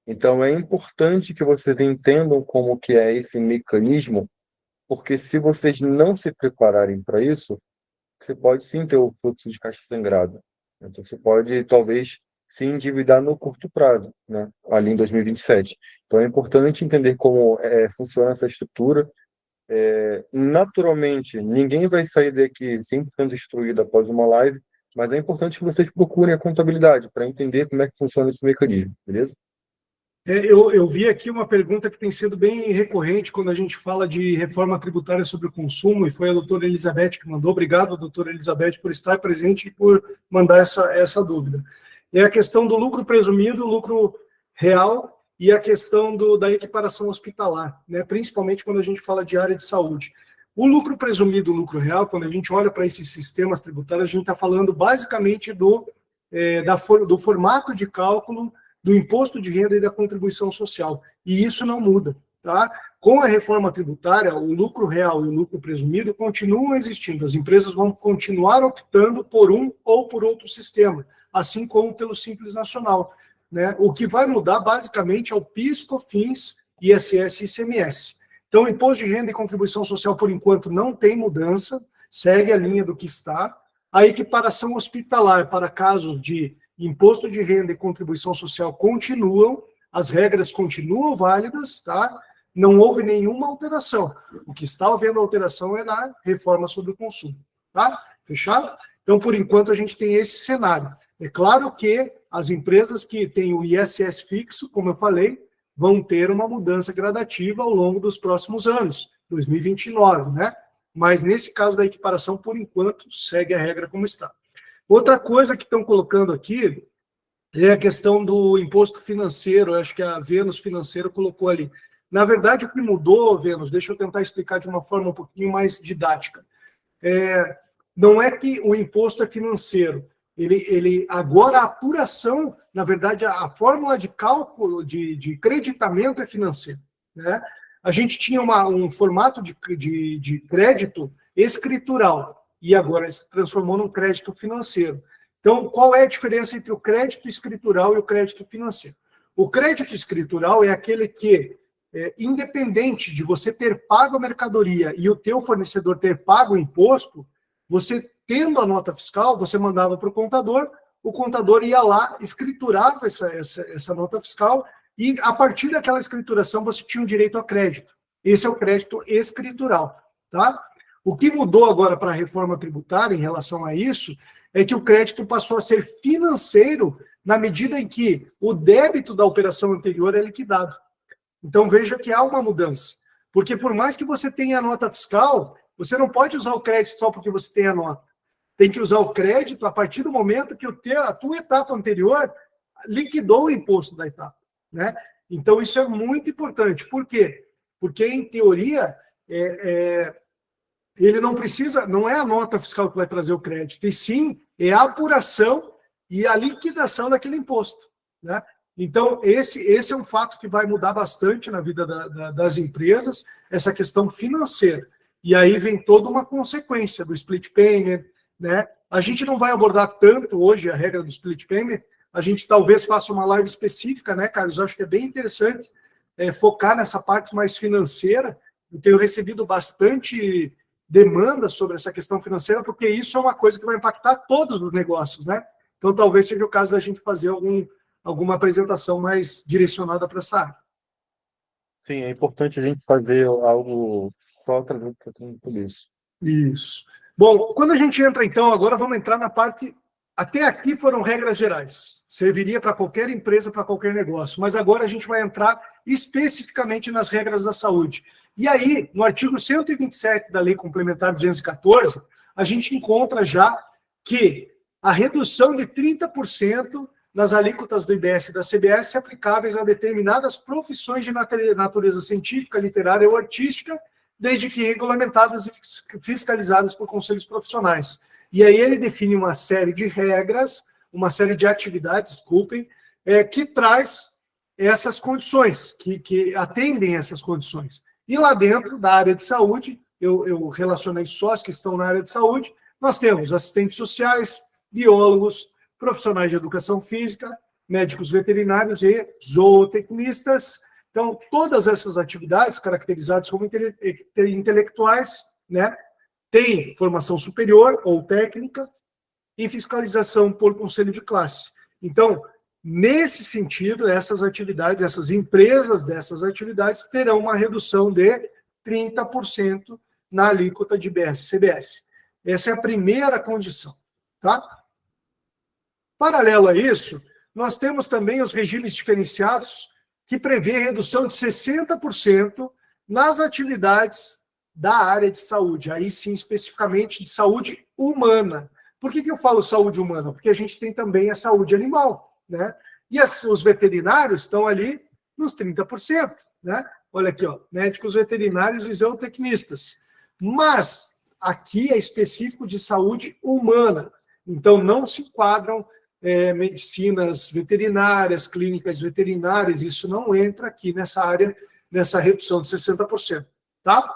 Então, é importante que vocês entendam como que é esse mecanismo, porque se vocês não se prepararem para isso, você pode sim ter o fluxo de caixa sangrado. Então, você pode, talvez, se endividar no curto prazo, né? Ali em 2027. Então, é importante entender como funciona essa estrutura. Naturalmente, ninguém vai sair daqui 100% destruído após uma live, mas é importante que vocês procurem a contabilidade para entender como é que funciona esse mecanismo, beleza? Eu vi aqui uma pergunta que tem sido bem recorrente quando a gente fala de reforma tributária sobre o consumo, e foi a doutora Elizabeth que mandou. Obrigado, doutora Elizabeth, por estar presente e por mandar essa dúvida. É a questão do lucro presumido, lucro real, e a questão da equiparação hospitalar, né? Principalmente quando a gente fala de área de saúde. O lucro presumido, o lucro real, quando a gente olha para esses sistemas tributários, a gente está falando basicamente do formato de cálculo do imposto de renda e da contribuição social. E isso não muda. Tá? Com a reforma tributária, o lucro real e o lucro presumido continuam existindo. As empresas vão continuar optando por um ou por outro sistema, assim como pelo Simples Nacional. Né? O que vai mudar, basicamente, é o PIS, COFINS, ISS e ICMS. Então, o imposto de renda e contribuição social, por enquanto, não tem mudança, segue a linha do que está. A equiparação hospitalar para casos de imposto de renda e contribuição social continuam, as regras continuam válidas, tá? Não houve nenhuma alteração. O que está havendo alteração é na reforma sobre o consumo, tá? Fechado? Então, por enquanto, a gente tem esse cenário. É claro que as empresas que têm o ISS fixo, como eu falei, vão ter uma mudança gradativa ao longo dos próximos anos, 2029, né? Mas nesse caso da equiparação, por enquanto, segue a regra como está. Outra coisa que estão colocando aqui é a questão do imposto financeiro. Eu acho que a Vênus Financeira colocou ali. Na verdade, o que mudou, Vênus, deixa eu tentar explicar de uma forma um pouquinho mais didática. Não é que o imposto é financeiro. Agora, a apuração, na verdade, a fórmula de cálculo de creditamento é financeiro. Né? A gente tinha um formato de crédito escritural, e agora se transformou num crédito financeiro. Então, qual é a diferença entre o crédito escritural e o crédito financeiro? O crédito escritural é aquele que, independente de você ter pago a mercadoria e o teu fornecedor ter pago o imposto, você tendo a nota fiscal, você mandava para o contador ia lá, escriturava essa nota fiscal, e a partir daquela escrituração você tinha o direito a crédito. Esse é o crédito escritural, tá? O que mudou agora para a reforma tributária em relação a isso é que o crédito passou a ser financeiro na medida em que o débito da operação anterior é liquidado. Então, veja que há uma mudança. Porque por mais que você tenha a nota fiscal, você não pode usar o crédito só porque você tem a nota. Tem que usar o crédito a partir do momento que a tua etapa anterior liquidou o imposto da etapa. Né? Então, isso é muito importante. Por quê? Porque, em teoria, ele não é a nota fiscal que vai trazer o crédito, e sim é a apuração e a liquidação daquele imposto. Né? Então, esse é um fato que vai mudar bastante na vida das empresas, essa questão financeira. E aí vem toda uma consequência do split payment. Né? A gente não vai abordar tanto hoje a regra do split payment, a gente talvez faça uma live específica, né, Carlos? Eu acho que é bem interessante focar nessa parte mais financeira. Eu tenho recebido bastante demanda sobre essa questão financeira, porque isso é uma coisa que vai impactar todos os negócios, né? Então, talvez seja o caso da gente fazer alguma apresentação mais direcionada para essa área. Sim, é importante a gente fazer algo só trazendo tudo isso. Isso. Bom, quando a gente entra, então, agora vamos entrar na parte... Até aqui foram regras gerais. Serviria para qualquer empresa, para qualquer negócio. Mas agora a gente vai entrar especificamente nas regras da saúde. E aí, no artigo 127 da Lei Complementar 214, a gente encontra já que a redução de 30% nas alíquotas do IBS e da CBS aplicáveis a determinadas profissões de natureza científica, literária ou artística, desde que regulamentadas e fiscalizadas por conselhos profissionais. E aí ele define uma série de regras, uma série de atividades, desculpem, que traz essas condições, que atendem essas condições. E lá dentro da área de saúde, eu relacionei só as que estão na área de saúde, nós temos assistentes sociais, biólogos, profissionais de educação física, médicos veterinários e zootecnistas. Então, todas essas atividades, caracterizadas como intelectuais, né, têm formação superior ou técnica e fiscalização por conselho de classe. Então, nesse sentido, essas atividades, essas empresas dessas atividades terão uma redução de 30% na alíquota de IBS-CBS. Essa é a primeira condição, tá? Paralelo a isso, nós temos também os regimes diferenciados que prevê redução de 60% nas atividades da área de saúde, aí sim, especificamente de saúde humana. Por que eu falo saúde humana? Porque a gente tem também a saúde animal, né? E os veterinários estão ali nos 30%, né? Olha aqui, ó, médicos veterinários e zootecnistas. Mas aqui é específico de saúde humana, então não se enquadram medicinas veterinárias, clínicas veterinárias, isso não entra aqui nessa área, nessa redução de 60%, tá?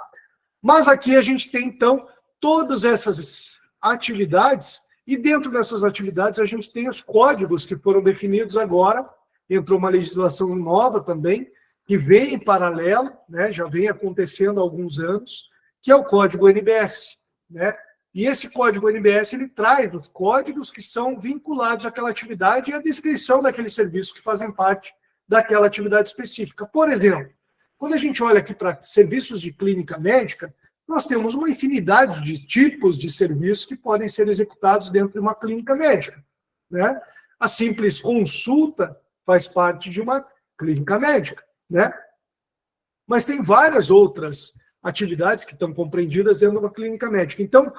Mas aqui a gente tem, então, todas essas atividades, e dentro dessas atividades a gente tem os códigos que foram definidos agora, entrou uma legislação nova também, que vem em paralelo, né, já vem acontecendo há alguns anos, que é o Código NBS, né? E esse Código NBS, ele traz os códigos que são vinculados àquela atividade e a descrição daqueles serviços que fazem parte daquela atividade específica. Por exemplo, quando a gente olha aqui para serviços de clínica médica, nós temos uma infinidade de tipos de serviços que podem ser executados dentro de uma clínica médica, né? A simples consulta faz parte de uma clínica médica, né? Mas tem várias outras atividades que estão compreendidas dentro de uma clínica médica. Então,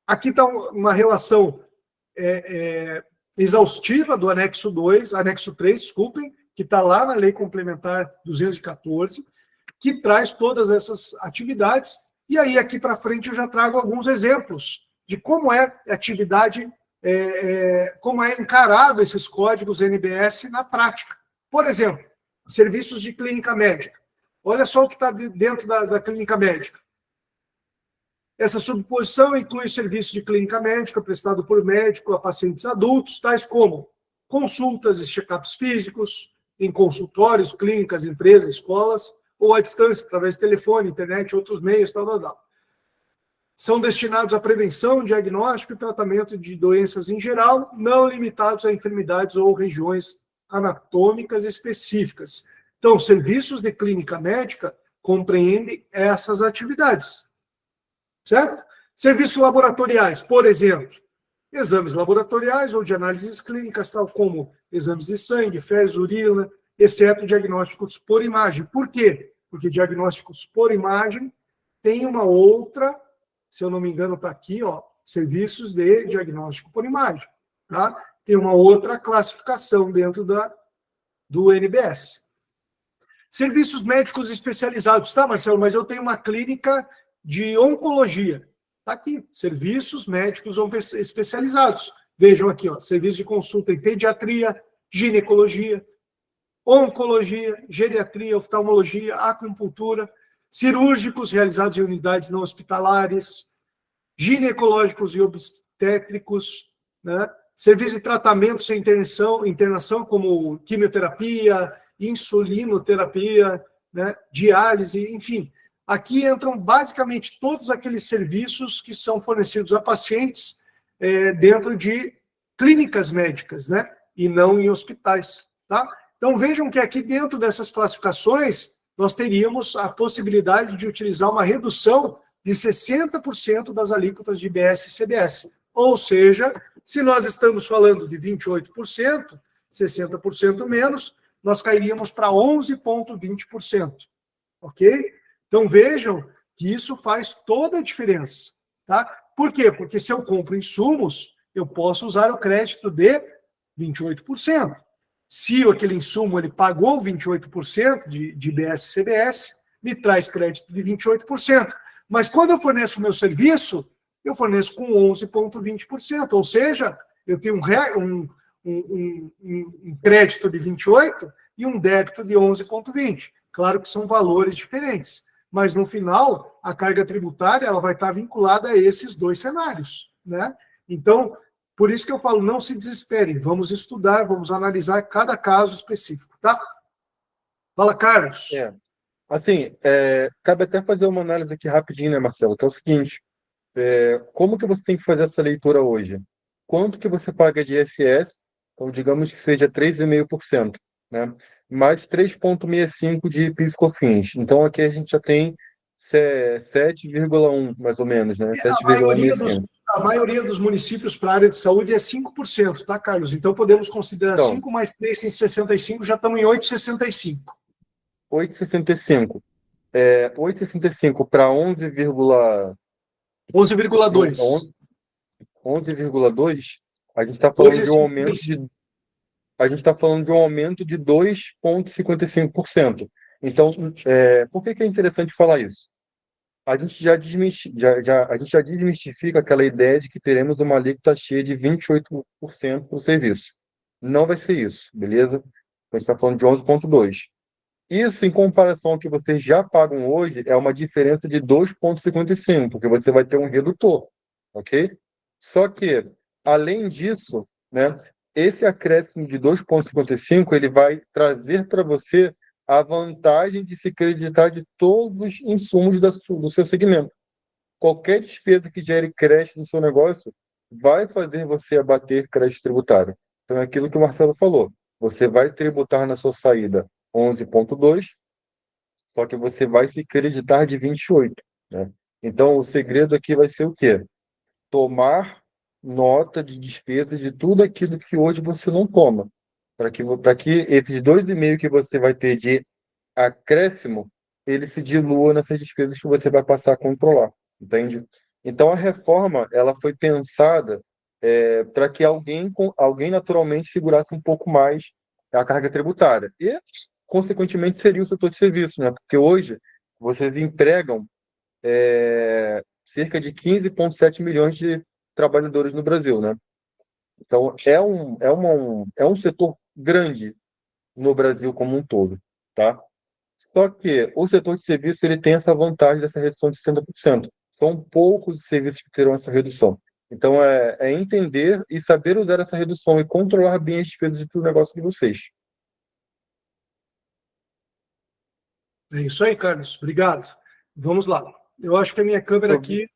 aqui está uma relação exaustiva do anexo 2, anexo 3, desculpem, que está lá na Lei Complementar 214, que traz todas essas atividades. E aí, aqui para frente, eu já trago alguns exemplos de como é a atividade, como é encarado esses códigos NBS na prática. Por exemplo, serviços de clínica médica. Olha só o que está dentro da clínica médica. Essa subposição inclui serviço de clínica médica prestado por médico a pacientes adultos, tais como consultas e check-ups físicos, em consultórios, clínicas, empresas, escolas, ou à distância, através de telefone, internet, outros meios, tal. São destinados à prevenção, diagnóstico e tratamento de doenças em geral, não limitados a enfermidades ou regiões anatômicas específicas. Então, serviços de clínica médica compreendem essas atividades. Certo? Serviços laboratoriais, por exemplo, exames laboratoriais ou de análises clínicas, tal como exames de sangue, fezes, urina, exceto diagnósticos por imagem. Por quê? Porque diagnósticos por imagem tem uma outra, se eu não me engano, está aqui, ó, serviços de diagnóstico por imagem. Tá? Tem uma outra classificação dentro do NBS. Serviços médicos especializados. Tá, Marcelo, mas eu tenho uma clínica de oncologia. Está aqui, serviços médicos especializados. Vejam aqui, ó, serviço de consulta em pediatria, ginecologia, oncologia, geriatria, oftalmologia, acupuntura, cirúrgicos realizados em unidades não hospitalares, ginecológicos e obstétricos, né? Serviço de tratamento sem internação como quimioterapia, insulinoterapia, né? Diálise, enfim. Aqui entram basicamente todos aqueles serviços que são fornecidos a pacientes dentro de clínicas médicas, né? E não em hospitais, tá? Então vejam que aqui dentro dessas classificações nós teríamos a possibilidade de utilizar uma redução de 60% das alíquotas de IBS e CBS. Ou seja, se nós estamos falando de 28%, 60% menos, nós cairíamos para 11,20%. Ok? Então vejam que isso faz toda a diferença. Tá? Por quê? Porque se eu compro insumos, eu posso usar o crédito de 28%. Se aquele insumo ele pagou 28% de IBS e CBS, me traz crédito de 28%. Mas quando eu forneço o meu serviço, eu forneço com 11,20%. Ou seja, eu tenho um crédito de 28% e um débito de 11,20%. Claro que são valores diferentes, mas no final, a carga tributária ela vai estar vinculada a esses dois cenários, né? Então, por isso que eu falo, não se desesperem, vamos estudar, vamos analisar cada caso específico, tá? Fala, Carlos. Assim, cabe até fazer uma análise aqui rapidinho, né, Marcelo? Que é o seguinte, como que você tem que fazer essa leitura hoje? Quanto que você paga de ISS? Então, digamos que seja 3,5%, né? Mais 3,65% de PIS e COFINS. Então, aqui a gente já tem 7,1%, mais ou menos, né? 7,65%. A maioria dos municípios para a área de saúde é 5%, tá, Carlos? Então, podemos considerar Então, 5 mais 3 tem 65, já estamos em 8,65. 8,65. 8,65 para 11,2. 11,2, a gente está falando de um aumento de 2,55%. Então, por que é interessante falar isso? A gente já desmistifica aquela ideia de que teremos uma alíquota cheia de 28% para o serviço. Não vai ser isso, beleza? A gente está falando de 11,2%. Isso, em comparação ao que vocês já pagam hoje, é uma diferença de 2,55%, porque você vai ter um redutor, ok? Só que, além disso, né, esse acréscimo de 2,55%, ele vai trazer para você a vantagem de se creditar de todos os insumos do seu segmento. Qualquer despesa que gere crédito no seu negócio vai fazer você abater crédito tributário. Então, é aquilo que o Marcelo falou. Você vai tributar na sua saída 11,2%, só que você vai se creditar de 28%, né? Então, o segredo aqui vai ser o quê? Tomar nota de despesa de tudo aquilo que hoje você não toma, para que esses 2,5% que você vai ter de acréscimo, ele se dilua nessas despesas que você vai passar a controlar, entende? Então, a reforma ela foi pensada para que alguém naturalmente segurasse um pouco mais a carga tributária. E, consequentemente, seria o setor de serviços, né? Porque hoje vocês empregam cerca de 15,7 milhões de trabalhadores no Brasil, né? Então, é um setor grande no Brasil como um todo, tá? Só que o setor de serviços ele tem essa vantagem dessa redução de 60%. São poucos os serviços que terão essa redução. Então, é entender e saber usar essa redução e controlar bem as despesas do negócio de vocês. É isso aí, Carlos. Obrigado. Vamos lá. Eu acho que a minha câmera aqui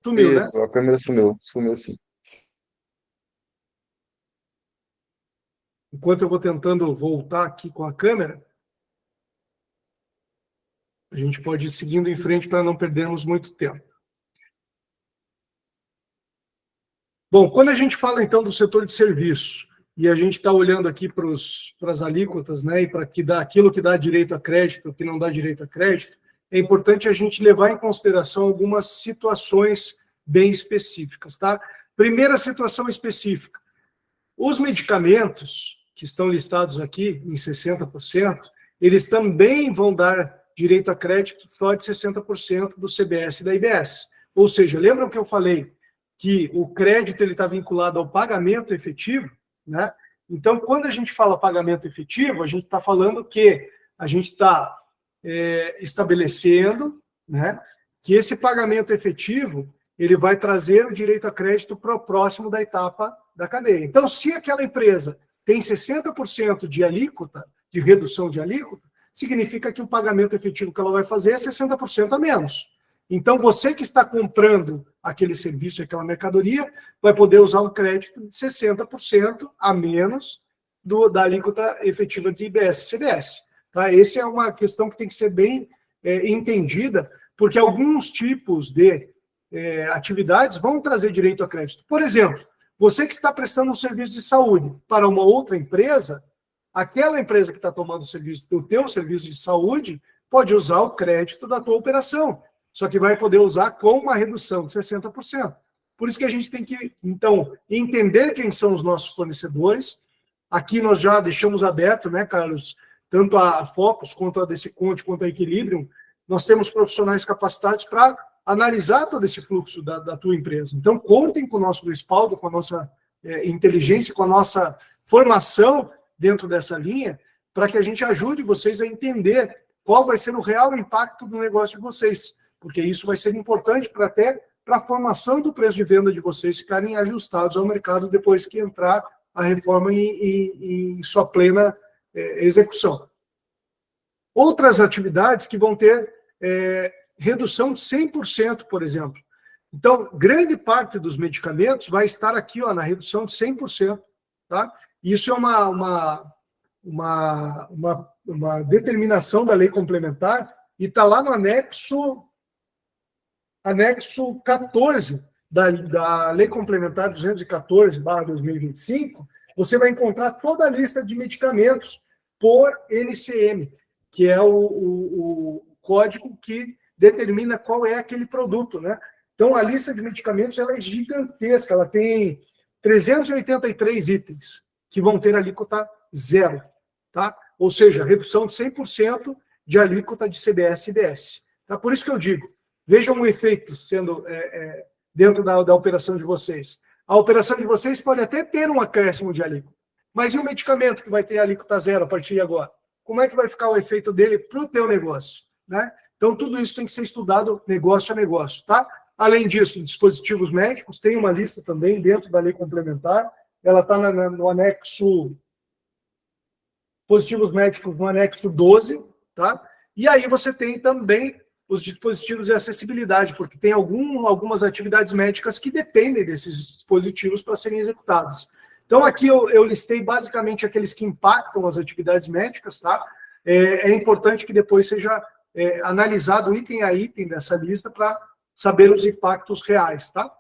sumiu, né? Isso, a câmera sumiu sim. Enquanto eu vou tentando voltar aqui com a câmera, a gente pode ir seguindo em frente para não perdermos muito tempo. Bom, quando a gente fala então do setor de serviços, e a gente está olhando aqui para as alíquotas, né, e para aquilo que dá direito a crédito, o que não dá direito a crédito, é importante a gente levar em consideração algumas situações bem específicas, tá? Primeira situação específica, os medicamentos que estão listados aqui em 60%, eles também vão dar direito a crédito só de 60% do CBS e da IBS. Ou seja, lembram que eu falei que o crédito ele está vinculado ao pagamento efetivo, né? Então, quando a gente fala pagamento efetivo, a gente está falando que a gente está estabelecendo, né, que esse pagamento efetivo ele vai trazer o direito a crédito para o próximo da etapa da cadeia. Então, se aquela empresa tem 60% de alíquota, de redução de alíquota, significa que o pagamento efetivo que ela vai fazer é 60% a menos. Então, você que está comprando aquele serviço, aquela mercadoria, vai poder usar um crédito de 60% a menos da alíquota efetiva de IBS e CBS. Tá? Essa é uma questão que tem que ser bem entendida, porque alguns tipos de atividades vão trazer direito a crédito. Por exemplo, você que está prestando um serviço de saúde para uma outra empresa, aquela empresa que está tomando o teu serviço de saúde pode usar o crédito da tua operação, só que vai poder usar com uma redução de 60%. Por isso que a gente tem que, então, entender quem são os nossos fornecedores. Aqui nós já deixamos aberto, né, Carlos, tanto a Focus, quanto a Desconte, quanto a Equilibrium, nós temos profissionais capacitados para analisar todo esse fluxo da tua empresa. Então, contem com o nosso respaldo, com a nossa inteligência, com a nossa formação dentro dessa linha, para que a gente ajude vocês a entender qual vai ser o real impacto do negócio de vocês, porque isso vai ser importante para a formação do preço de venda de vocês ficarem ajustados ao mercado depois que entrar a reforma em sua plena execução. Outras atividades que vão ter redução de 100%, por exemplo. Então, grande parte dos medicamentos vai estar aqui, ó, na redução de 100%. Tá? Isso é uma determinação da lei complementar e está lá no anexo 14 da Lei Complementar 214/2025, você vai encontrar toda a lista de medicamentos por NCM, que é o código que determina qual é aquele produto, né? Então, a lista de medicamentos ela é gigantesca, ela tem 383 itens que vão ter alíquota zero, tá? Ou seja, redução de 100% de alíquota de CBS e IBS. Tá? Por isso que eu digo, vejam o efeito sendo dentro da operação de vocês. A operação de vocês pode até ter um acréscimo de alíquota, mas e o medicamento que vai ter alíquota zero a partir de agora? Como é que vai ficar o efeito dele para o teu negócio? Né? Então, tudo isso tem que ser estudado negócio a negócio. Tá? Além disso, dispositivos médicos, tem uma lista também dentro da lei complementar, ela está no anexo, dispositivos médicos no anexo 12, tá? E aí você tem também os dispositivos de acessibilidade, porque tem algumas atividades médicas que dependem desses dispositivos para serem executadas. Então, aqui eu listei basicamente aqueles que impactam as atividades médicas, tá? É importante que depois seja analisado item a item dessa lista para saber os impactos reais, tá?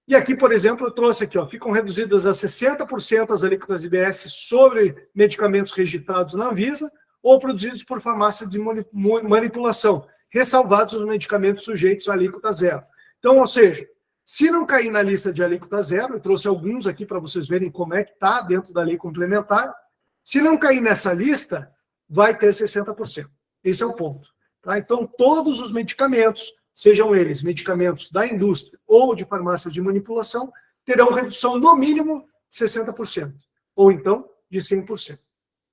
E aqui, por exemplo, eu trouxe aqui, ó, ficam reduzidas a 60% as alíquotas IBS sobre medicamentos registrados na Anvisa ou produzidos por farmácia de manipulação, ressalvados os medicamentos sujeitos à alíquota zero. Então, ou seja, se não cair na lista de alíquota zero, eu trouxe alguns aqui para vocês verem como é que está dentro da lei complementar, se não cair nessa lista, vai ter 60%. Esse é o ponto. Tá? Então, todos os medicamentos, sejam eles medicamentos da indústria ou de farmácias de manipulação, terão redução no mínimo de 60%, ou então de 100%.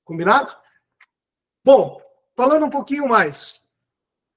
Combinado? Bom, falando um pouquinho mais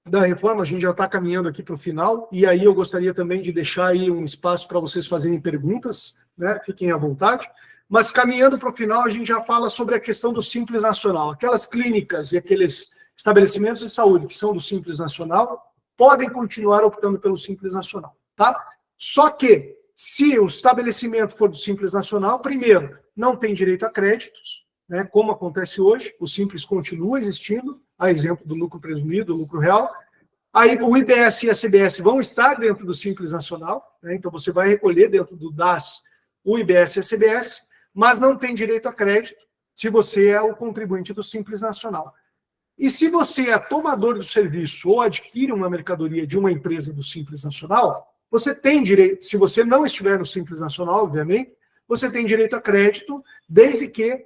da reforma, a gente já está caminhando aqui para o final, e aí eu gostaria também de deixar aí um espaço para vocês fazerem perguntas, né? Fiquem à vontade. Mas caminhando para o final, a gente já fala sobre a questão do Simples Nacional. Aquelas clínicas e aqueles estabelecimentos de saúde que são do Simples Nacional podem continuar optando pelo Simples Nacional, tá? Só que, se o estabelecimento for do Simples Nacional, primeiro, não tem direito a créditos, né, como acontece hoje, o Simples continua existindo, a exemplo do lucro presumido, do lucro real. Aí o IBS e a CBS vão estar dentro do Simples Nacional, né, então você vai recolher dentro do DAS o IBS e a CBS, mas não tem direito a crédito se você é o contribuinte do Simples Nacional. E se você é tomador do serviço ou adquire uma mercadoria de uma empresa do Simples Nacional, você tem direito, se você não estiver no Simples Nacional, obviamente, você tem direito a crédito, desde que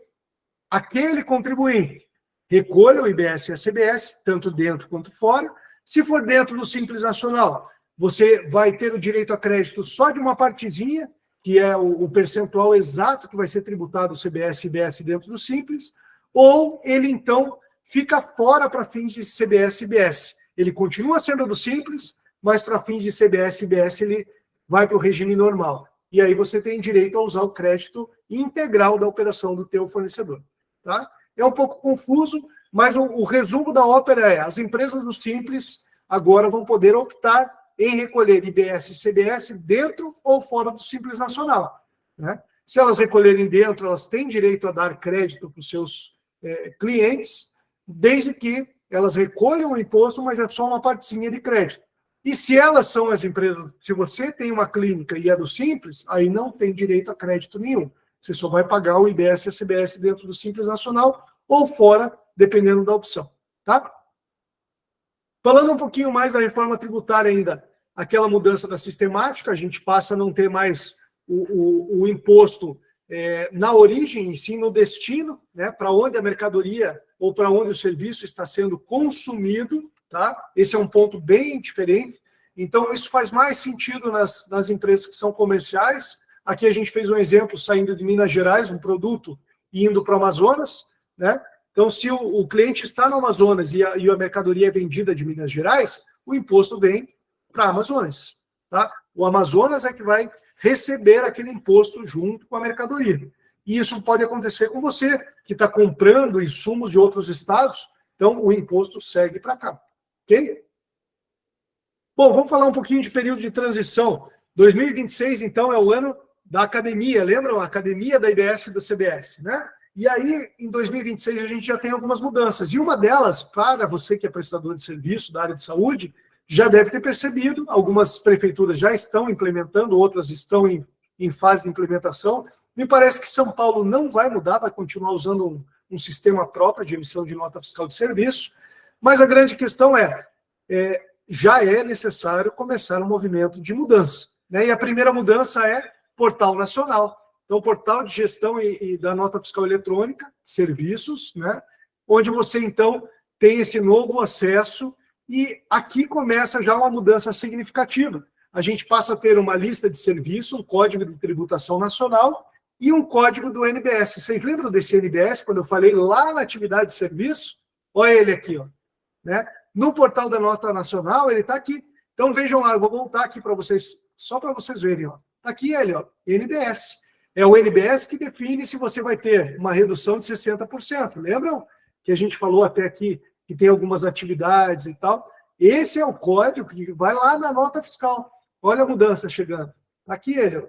aquele contribuinte recolha o IBS e a CBS, tanto dentro quanto fora. Se for dentro do Simples Nacional, você vai ter o direito a crédito só de uma partezinha, que é o percentual exato que vai ser tributado o CBS e IBS dentro do Simples, ou ele, então, fica fora para fins de CBS e IBS. Ele continua sendo do Simples, mas para fins de CBS e IBS ele vai para o regime normal. E aí você tem direito a usar o crédito integral da operação do teu fornecedor. Tá? É um pouco confuso, mas o resumo da ópera é: as empresas do Simples agora vão poder optar em recolher IBS e CBS dentro ou fora do Simples Nacional, né? Se elas recolherem dentro, elas têm direito a dar crédito para os seus clientes, desde que elas recolham o imposto, mas é só uma partezinha de crédito. E se elas são as empresas, se você tem uma clínica e é do Simples, aí não tem direito a crédito nenhum. Você só vai pagar o IBS e a CBS dentro do Simples Nacional ou fora, dependendo da opção, tá? Falando um pouquinho mais da reforma tributária ainda, aquela mudança da sistemática, a gente passa a não ter mais o imposto na origem, e sim no destino, né, para onde a mercadoria ou para onde o serviço está sendo consumido, tá? Esse é um ponto bem diferente. Então, isso faz mais sentido nas empresas que são comerciais. Aqui a gente fez um exemplo saindo de Minas Gerais, um produto indo para o Amazonas, né? Então, se o cliente está no Amazonas e a mercadoria é vendida de Minas Gerais, o imposto vem para o Amazonas, tá? O Amazonas é que vai receber aquele imposto junto com a mercadoria. E isso pode acontecer com você, que está comprando insumos de outros estados, então o imposto segue para cá, ok? Bom, vamos falar um pouquinho de período de transição. 2026, então, é o ano da academia, lembram? A academia da IBS e da CBS, né? E aí, em 2026, a gente já tem algumas mudanças. E uma delas, para você que é prestador de serviço da área de saúde, já deve ter percebido, algumas prefeituras já estão implementando, outras estão em fase de implementação. Me parece que São Paulo não vai mudar, vai continuar usando um sistema próprio de emissão de nota fiscal de serviço, mas a grande questão já é necessário começar um movimento de mudança, né? E a primeira mudança é Portal Nacional. Então, o portal de gestão e da nota fiscal eletrônica, serviços, né? Onde você, então, tem esse novo acesso. E aqui começa já uma mudança significativa. A gente passa a ter uma lista de serviços, um código de tributação nacional e um código do NBS. Vocês lembram desse NBS, quando eu falei lá na atividade de serviço? Olha ele aqui, ó, né? No portal da nota nacional, ele está aqui. Então, vejam lá, eu vou voltar aqui para vocês, só para vocês verem. Está aqui ele, ó, NBS. É o NBS que define se você vai ter uma redução de 60%. Lembram que a gente falou até aqui que tem algumas atividades e tal? Esse é o código que vai lá na nota fiscal. Olha a mudança chegando. Aqui ele, ó.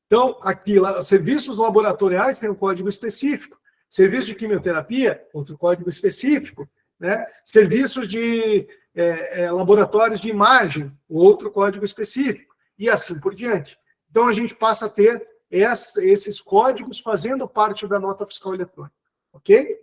Então, aqui, lá, serviços laboratoriais tem um código específico. Serviço de quimioterapia, outro código específico, né? Serviços de laboratórios de imagem, outro código específico, e assim por diante. Então, a gente passa a ter esses códigos fazendo parte da nota fiscal eletrônica, ok?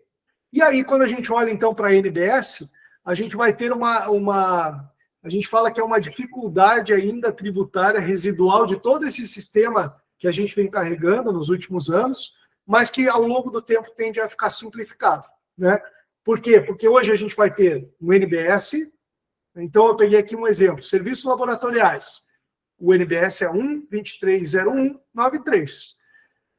E aí, quando a gente olha, então, para a NBS, a gente vai ter a gente fala que é uma dificuldade ainda tributária residual de todo esse sistema que a gente vem carregando nos últimos anos, mas que, ao longo do tempo, tende a ficar simplificado, né? Por quê? Porque hoje a gente vai ter um NBS, então eu peguei aqui um exemplo, serviços laboratoriais. O NBS é 1.2301.93.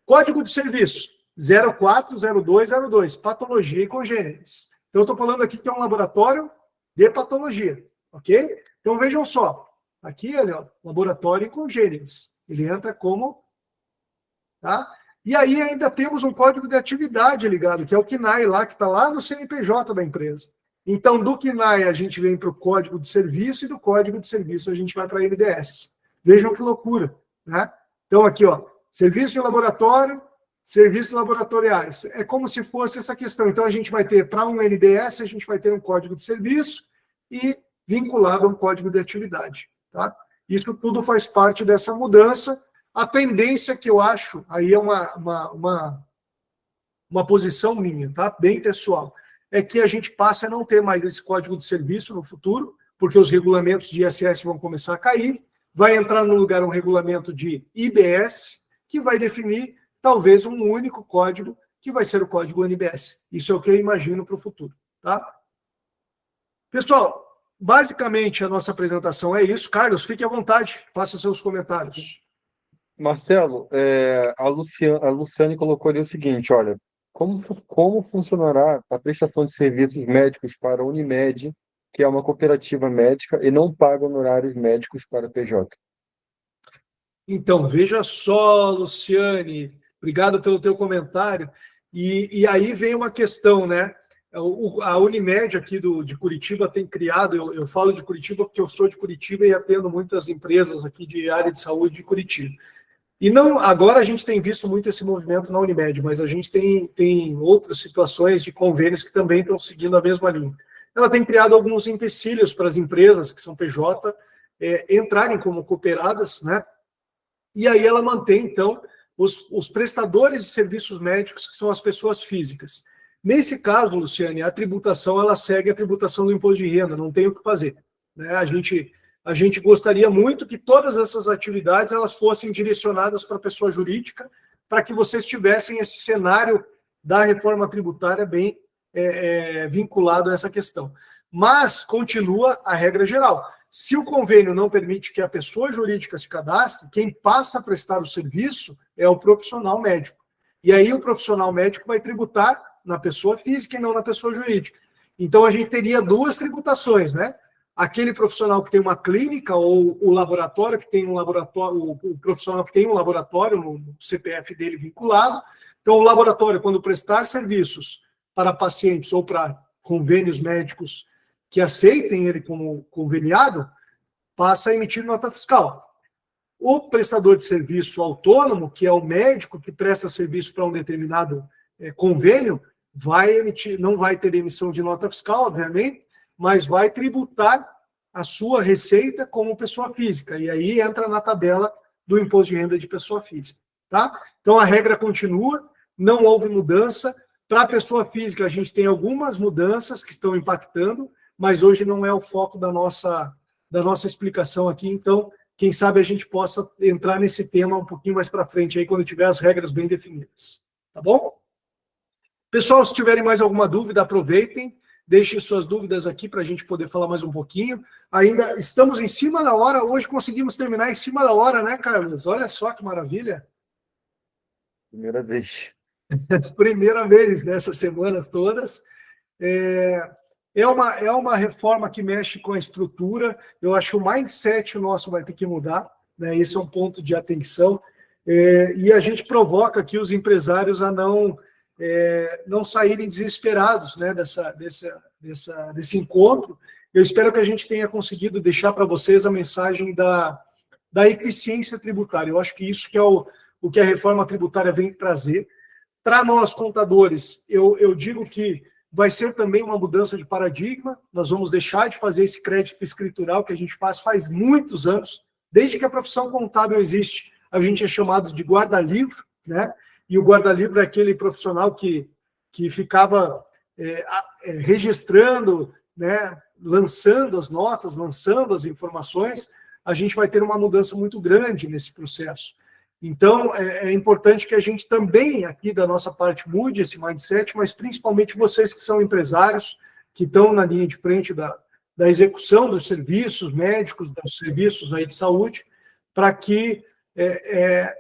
Código de serviço, 040202, patologia e congêneres. Então, eu estou falando aqui que é um laboratório de patologia, ok? Então, vejam só, aqui ele, ó, laboratório e congêneres. Ele entra como, tá? E aí ainda temos um código de atividade ligado, que é o CNAE lá, que está lá no CNPJ da empresa. Então, do CNAE a gente vem para o código de serviço e do código de serviço a gente vai para a NBS. Vejam que loucura, né? Então, aqui, ó, serviço de laboratório, serviços laboratoriais. É como se fosse essa questão. Então, a gente vai ter, para um NBS, a gente vai ter um código de serviço e vinculado a um código de atividade, tá? Isso tudo faz parte dessa mudança. A tendência que eu acho, aí é uma posição minha, tá? Bem pessoal, é que a gente passe a não ter mais esse código de serviço no futuro, porque os regulamentos de ISS vão começar a cair, vai entrar no lugar um regulamento de IBS, que vai definir talvez um único código, que vai ser o código NBS. Isso é o que eu imagino para o futuro, tá? Pessoal, basicamente a nossa apresentação é isso. Carlos, fique à vontade, faça seus comentários. Marcelo, a Luciane colocou ali o seguinte, olha, como funcionará a prestação de serviços médicos para a Unimed, que é uma cooperativa médica e não paga honorários médicos para a PJ? Então, veja só, Luciane, obrigado pelo teu comentário. E aí vem uma questão, né? A Unimed aqui de Curitiba tem criado, eu falo de Curitiba porque eu sou de Curitiba e atendo muitas empresas aqui de área de saúde de Curitiba. E não, agora a gente tem visto muito esse movimento na Unimed, mas a gente tem outras situações de convênios que também estão seguindo a mesma linha. Ela tem criado alguns empecilhos para as empresas que são PJ entrarem como cooperadas, né? E aí ela mantém, então, os prestadores de serviços médicos, que são as pessoas físicas. Nesse caso, Luciane, a tributação ela segue a tributação do imposto de renda, não tem o que fazer, né? A gente gostaria muito que todas essas atividades elas fossem direcionadas para a pessoa jurídica, para que vocês tivessem esse cenário da reforma tributária bem vinculado a essa questão. Mas continua a regra geral. Se o convênio não permite que a pessoa jurídica se cadastre, quem passa a prestar o serviço é o profissional médico. E aí o profissional médico vai tributar na pessoa física e não na pessoa jurídica. Então a gente teria duas tributações, né? Aquele profissional que tem uma clínica ou o laboratório que tem um laboratório, o profissional que tem um laboratório no CPF dele vinculado. Então o laboratório, quando prestar serviços para pacientes ou para convênios médicos que aceitem ele como conveniado, passa a emitir nota fiscal. O prestador de serviço autônomo, que é o médico que presta serviço para um determinado convênio, não vai ter emissão de nota fiscal, obviamente, mas vai tributar a sua receita como pessoa física. E aí entra na tabela do imposto de renda de pessoa física. Tá? Então a regra continua, não houve mudança. Para a pessoa física, a gente tem algumas mudanças que estão impactando, mas hoje não é o foco da nossa explicação aqui. Então, quem sabe a gente possa entrar nesse tema um pouquinho mais para frente, aí, quando tiver as regras bem definidas. Tá bom? Pessoal, se tiverem mais alguma dúvida, aproveitem. Deixem suas dúvidas aqui para a gente poder falar mais um pouquinho. Ainda estamos em cima da hora. Hoje conseguimos terminar em cima da hora, né, Carlos? Olha só que maravilha. Primeira vez. Primeira vez nessas semanas todas. É uma reforma que mexe com a estrutura. Eu acho que o mindset nosso vai ter que mudar, né? Esse é um ponto de atenção. E a gente provoca aqui os empresários a não saírem desesperados, né, desse encontro. Eu espero que a gente tenha conseguido deixar para vocês a mensagem da eficiência tributária. Eu acho que isso que é o que a reforma tributária vem trazer. Para nós, contadores, eu digo que vai ser também uma mudança de paradigma. Nós vamos deixar de fazer esse crédito escritural que a gente faz muitos anos. Desde que a profissão contábil existe, a gente é chamado de guarda-livro, né? E o guarda-livro é aquele profissional que ficava registrando, né? Lançando as notas, lançando as informações. A gente vai ter uma mudança muito grande nesse processo. Então, é importante que a gente também, aqui da nossa parte, mude esse mindset, mas principalmente vocês que são empresários, que estão na linha de frente da execução dos serviços médicos, dos serviços aí de saúde, para que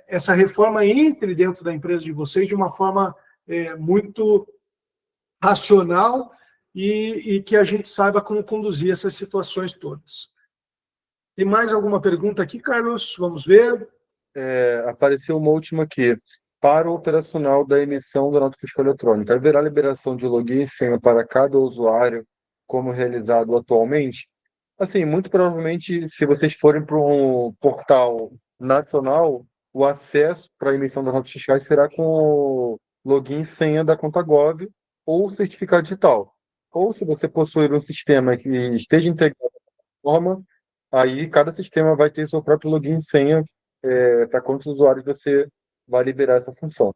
essa reforma entre dentro da empresa de vocês de uma forma muito racional e que a gente saiba como conduzir essas situações todas. Tem mais alguma pergunta aqui, Carlos? Vamos ver. Apareceu uma última aqui. Para o operacional da emissão da nota fiscal eletrônica, haverá liberação de login e senha para cada usuário, como realizado atualmente? Assim, muito provavelmente, se vocês forem para um portal nacional, o acesso para a emissão das notas fiscais será com o login e senha da conta Gov ou certificado digital. Ou se você possuir um sistema que esteja integrado à plataforma, aí cada sistema vai ter seu próprio login e senha para quantos usuários você vai liberar essa função.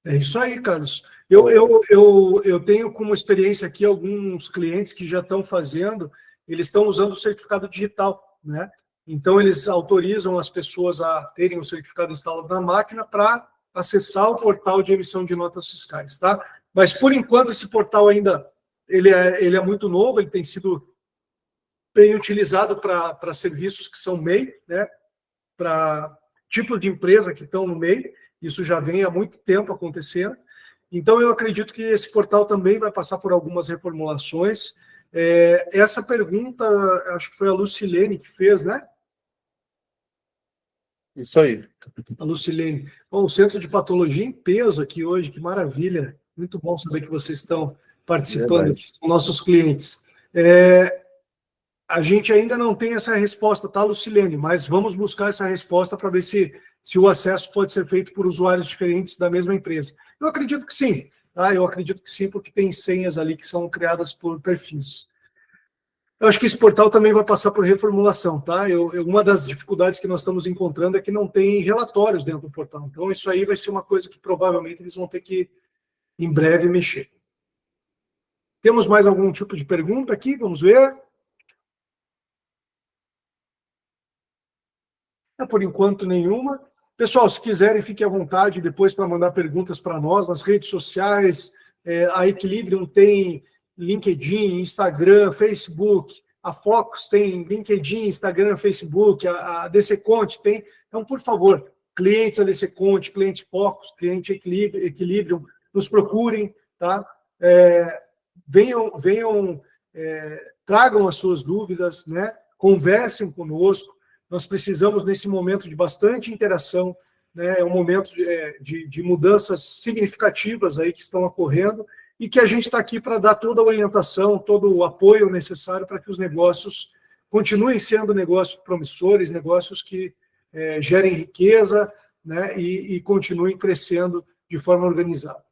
É isso aí, Carlos. Eu tenho como experiência aqui alguns clientes que já estão fazendo, eles estão usando o certificado digital, né? Então, eles autorizam as pessoas a terem o certificado instalado na máquina para acessar o portal de emissão de notas fiscais, tá? Mas, por enquanto, esse portal ainda ele é muito novo, ele tem sido bem utilizado para serviços que são MEI, né? Para tipos de empresa que estão no MEI, isso já vem há muito tempo acontecendo. Então, eu acredito que esse portal também vai passar por algumas reformulações. Essa pergunta, acho que foi a Lucilene que fez, né? Isso aí. A Lucilene. Bom, o Centro de Patologia em peso aqui hoje, que maravilha. Muito bom saber que vocês estão participando aqui, são nossos clientes. A gente ainda não tem essa resposta, tá, Lucilene? Mas vamos buscar essa resposta para ver se o acesso pode ser feito por usuários diferentes da mesma empresa. Eu acredito que sim, tá? Eu acredito que sim, porque tem senhas ali que são criadas por perfis. Eu acho que esse portal também vai passar por reformulação, tá? Uma das dificuldades que nós estamos encontrando é que não tem relatórios dentro do portal. Então, isso aí vai ser uma coisa que provavelmente eles vão ter que, em breve, mexer. Temos mais algum tipo de pergunta aqui? Vamos ver. Por enquanto, nenhuma. Pessoal, se quiserem, fiquem à vontade depois para mandar perguntas para nós nas redes sociais. A Equilibrium tem LinkedIn, Instagram, Facebook. A Focus tem LinkedIn, Instagram, Facebook. A DC Conte tem. Então, por favor, clientes da DC Conte, cliente Focus, cliente Equilibrium, nos procurem, tá? Venham, tragam as suas dúvidas, né? Conversem conosco. Nós precisamos, nesse momento, de bastante interação, né? É um momento de mudanças significativas aí que estão ocorrendo e que a gente está aqui para dar toda a orientação, todo o apoio necessário para que os negócios continuem sendo negócios promissores, negócios que gerem riqueza, né? E continuem crescendo de forma organizada.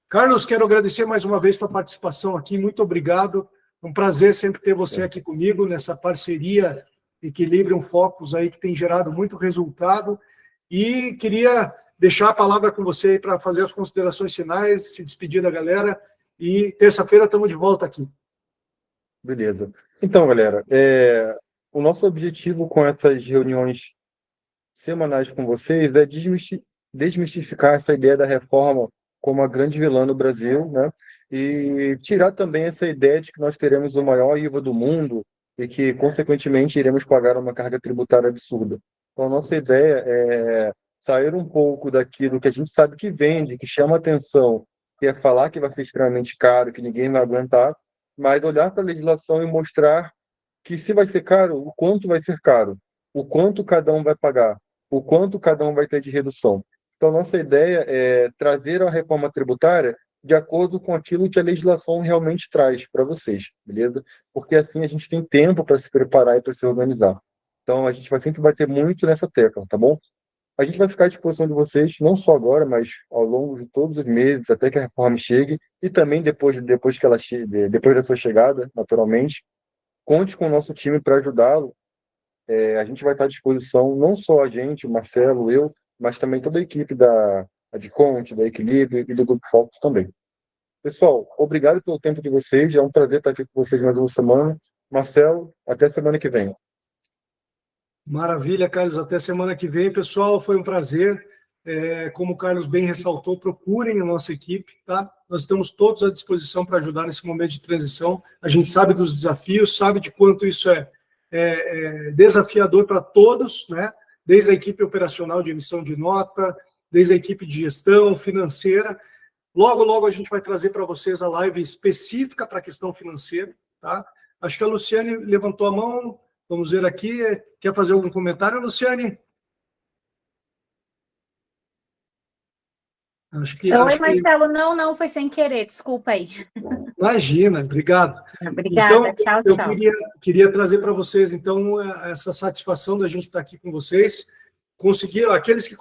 Carlos, quero agradecer mais uma vez a sua participação aqui, muito obrigado. É um prazer sempre ter você aqui comigo nessa parceria Equilibrium Focus aí que tem gerado muito resultado, e queria deixar a palavra com você para fazer as considerações finais, se despedir da galera, e terça-feira estamos de volta aqui. Beleza. Então, galera, o nosso objetivo com essas reuniões semanais com vocês é desmistificar essa ideia da reforma como a grande vilã no Brasil, né? E tirar também essa ideia de que nós teremos o maior IVA do mundo e que, consequentemente, iremos pagar uma carga tributária absurda. Então, a nossa ideia é sair um pouco daquilo que a gente sabe que vende, que chama atenção, que é falar que vai ser extremamente caro, que ninguém vai aguentar, mas olhar para a legislação e mostrar que, se vai ser caro, o quanto vai ser caro, o quanto cada um vai pagar, o quanto cada um vai ter de redução. Então, nossa ideia é trazer a reforma tributária de acordo com aquilo que a legislação realmente traz para vocês, beleza? Porque assim a gente tem tempo para se preparar e para se organizar. Então, a gente vai sempre bater muito nessa tecla, tá bom? A gente vai ficar à disposição de vocês, não só agora, mas ao longo de todos os meses, até que a reforma chegue, e também depois que ela chegue, depois da sua chegada, naturalmente. Conte com o nosso time para ajudá-lo. A gente vai estar à disposição, não só a gente, o Marcelo, eu, mas também toda a equipe da Adconte, da Equilíbrio e do Grupo Focus também. Pessoal, obrigado pelo tempo de vocês. É um prazer estar aqui com vocês mais uma semana. Marcelo, até semana que vem. Maravilha, Carlos. Até semana que vem, pessoal. Foi um prazer. Como o Carlos bem ressaltou, procurem a nossa equipe, tá? Nós estamos todos à disposição para ajudar nesse momento de transição. A gente sabe dos desafios, sabe de quanto isso é desafiador para todos, né? Desde a equipe operacional de emissão de nota, desde a equipe de gestão financeira. Logo, logo a gente vai trazer para vocês a live específica para a questão financeira, tá? Acho que a Luciane levantou a mão. Vamos ver aqui. Quer fazer algum comentário, Luciane? Oi, Marcelo. Não, foi sem querer. Desculpa aí. Imagina, obrigado. Obrigada, então, tchau. Eu queria trazer para vocês, então, essa satisfação da gente estar aqui com vocês. Conseguiram, aqueles que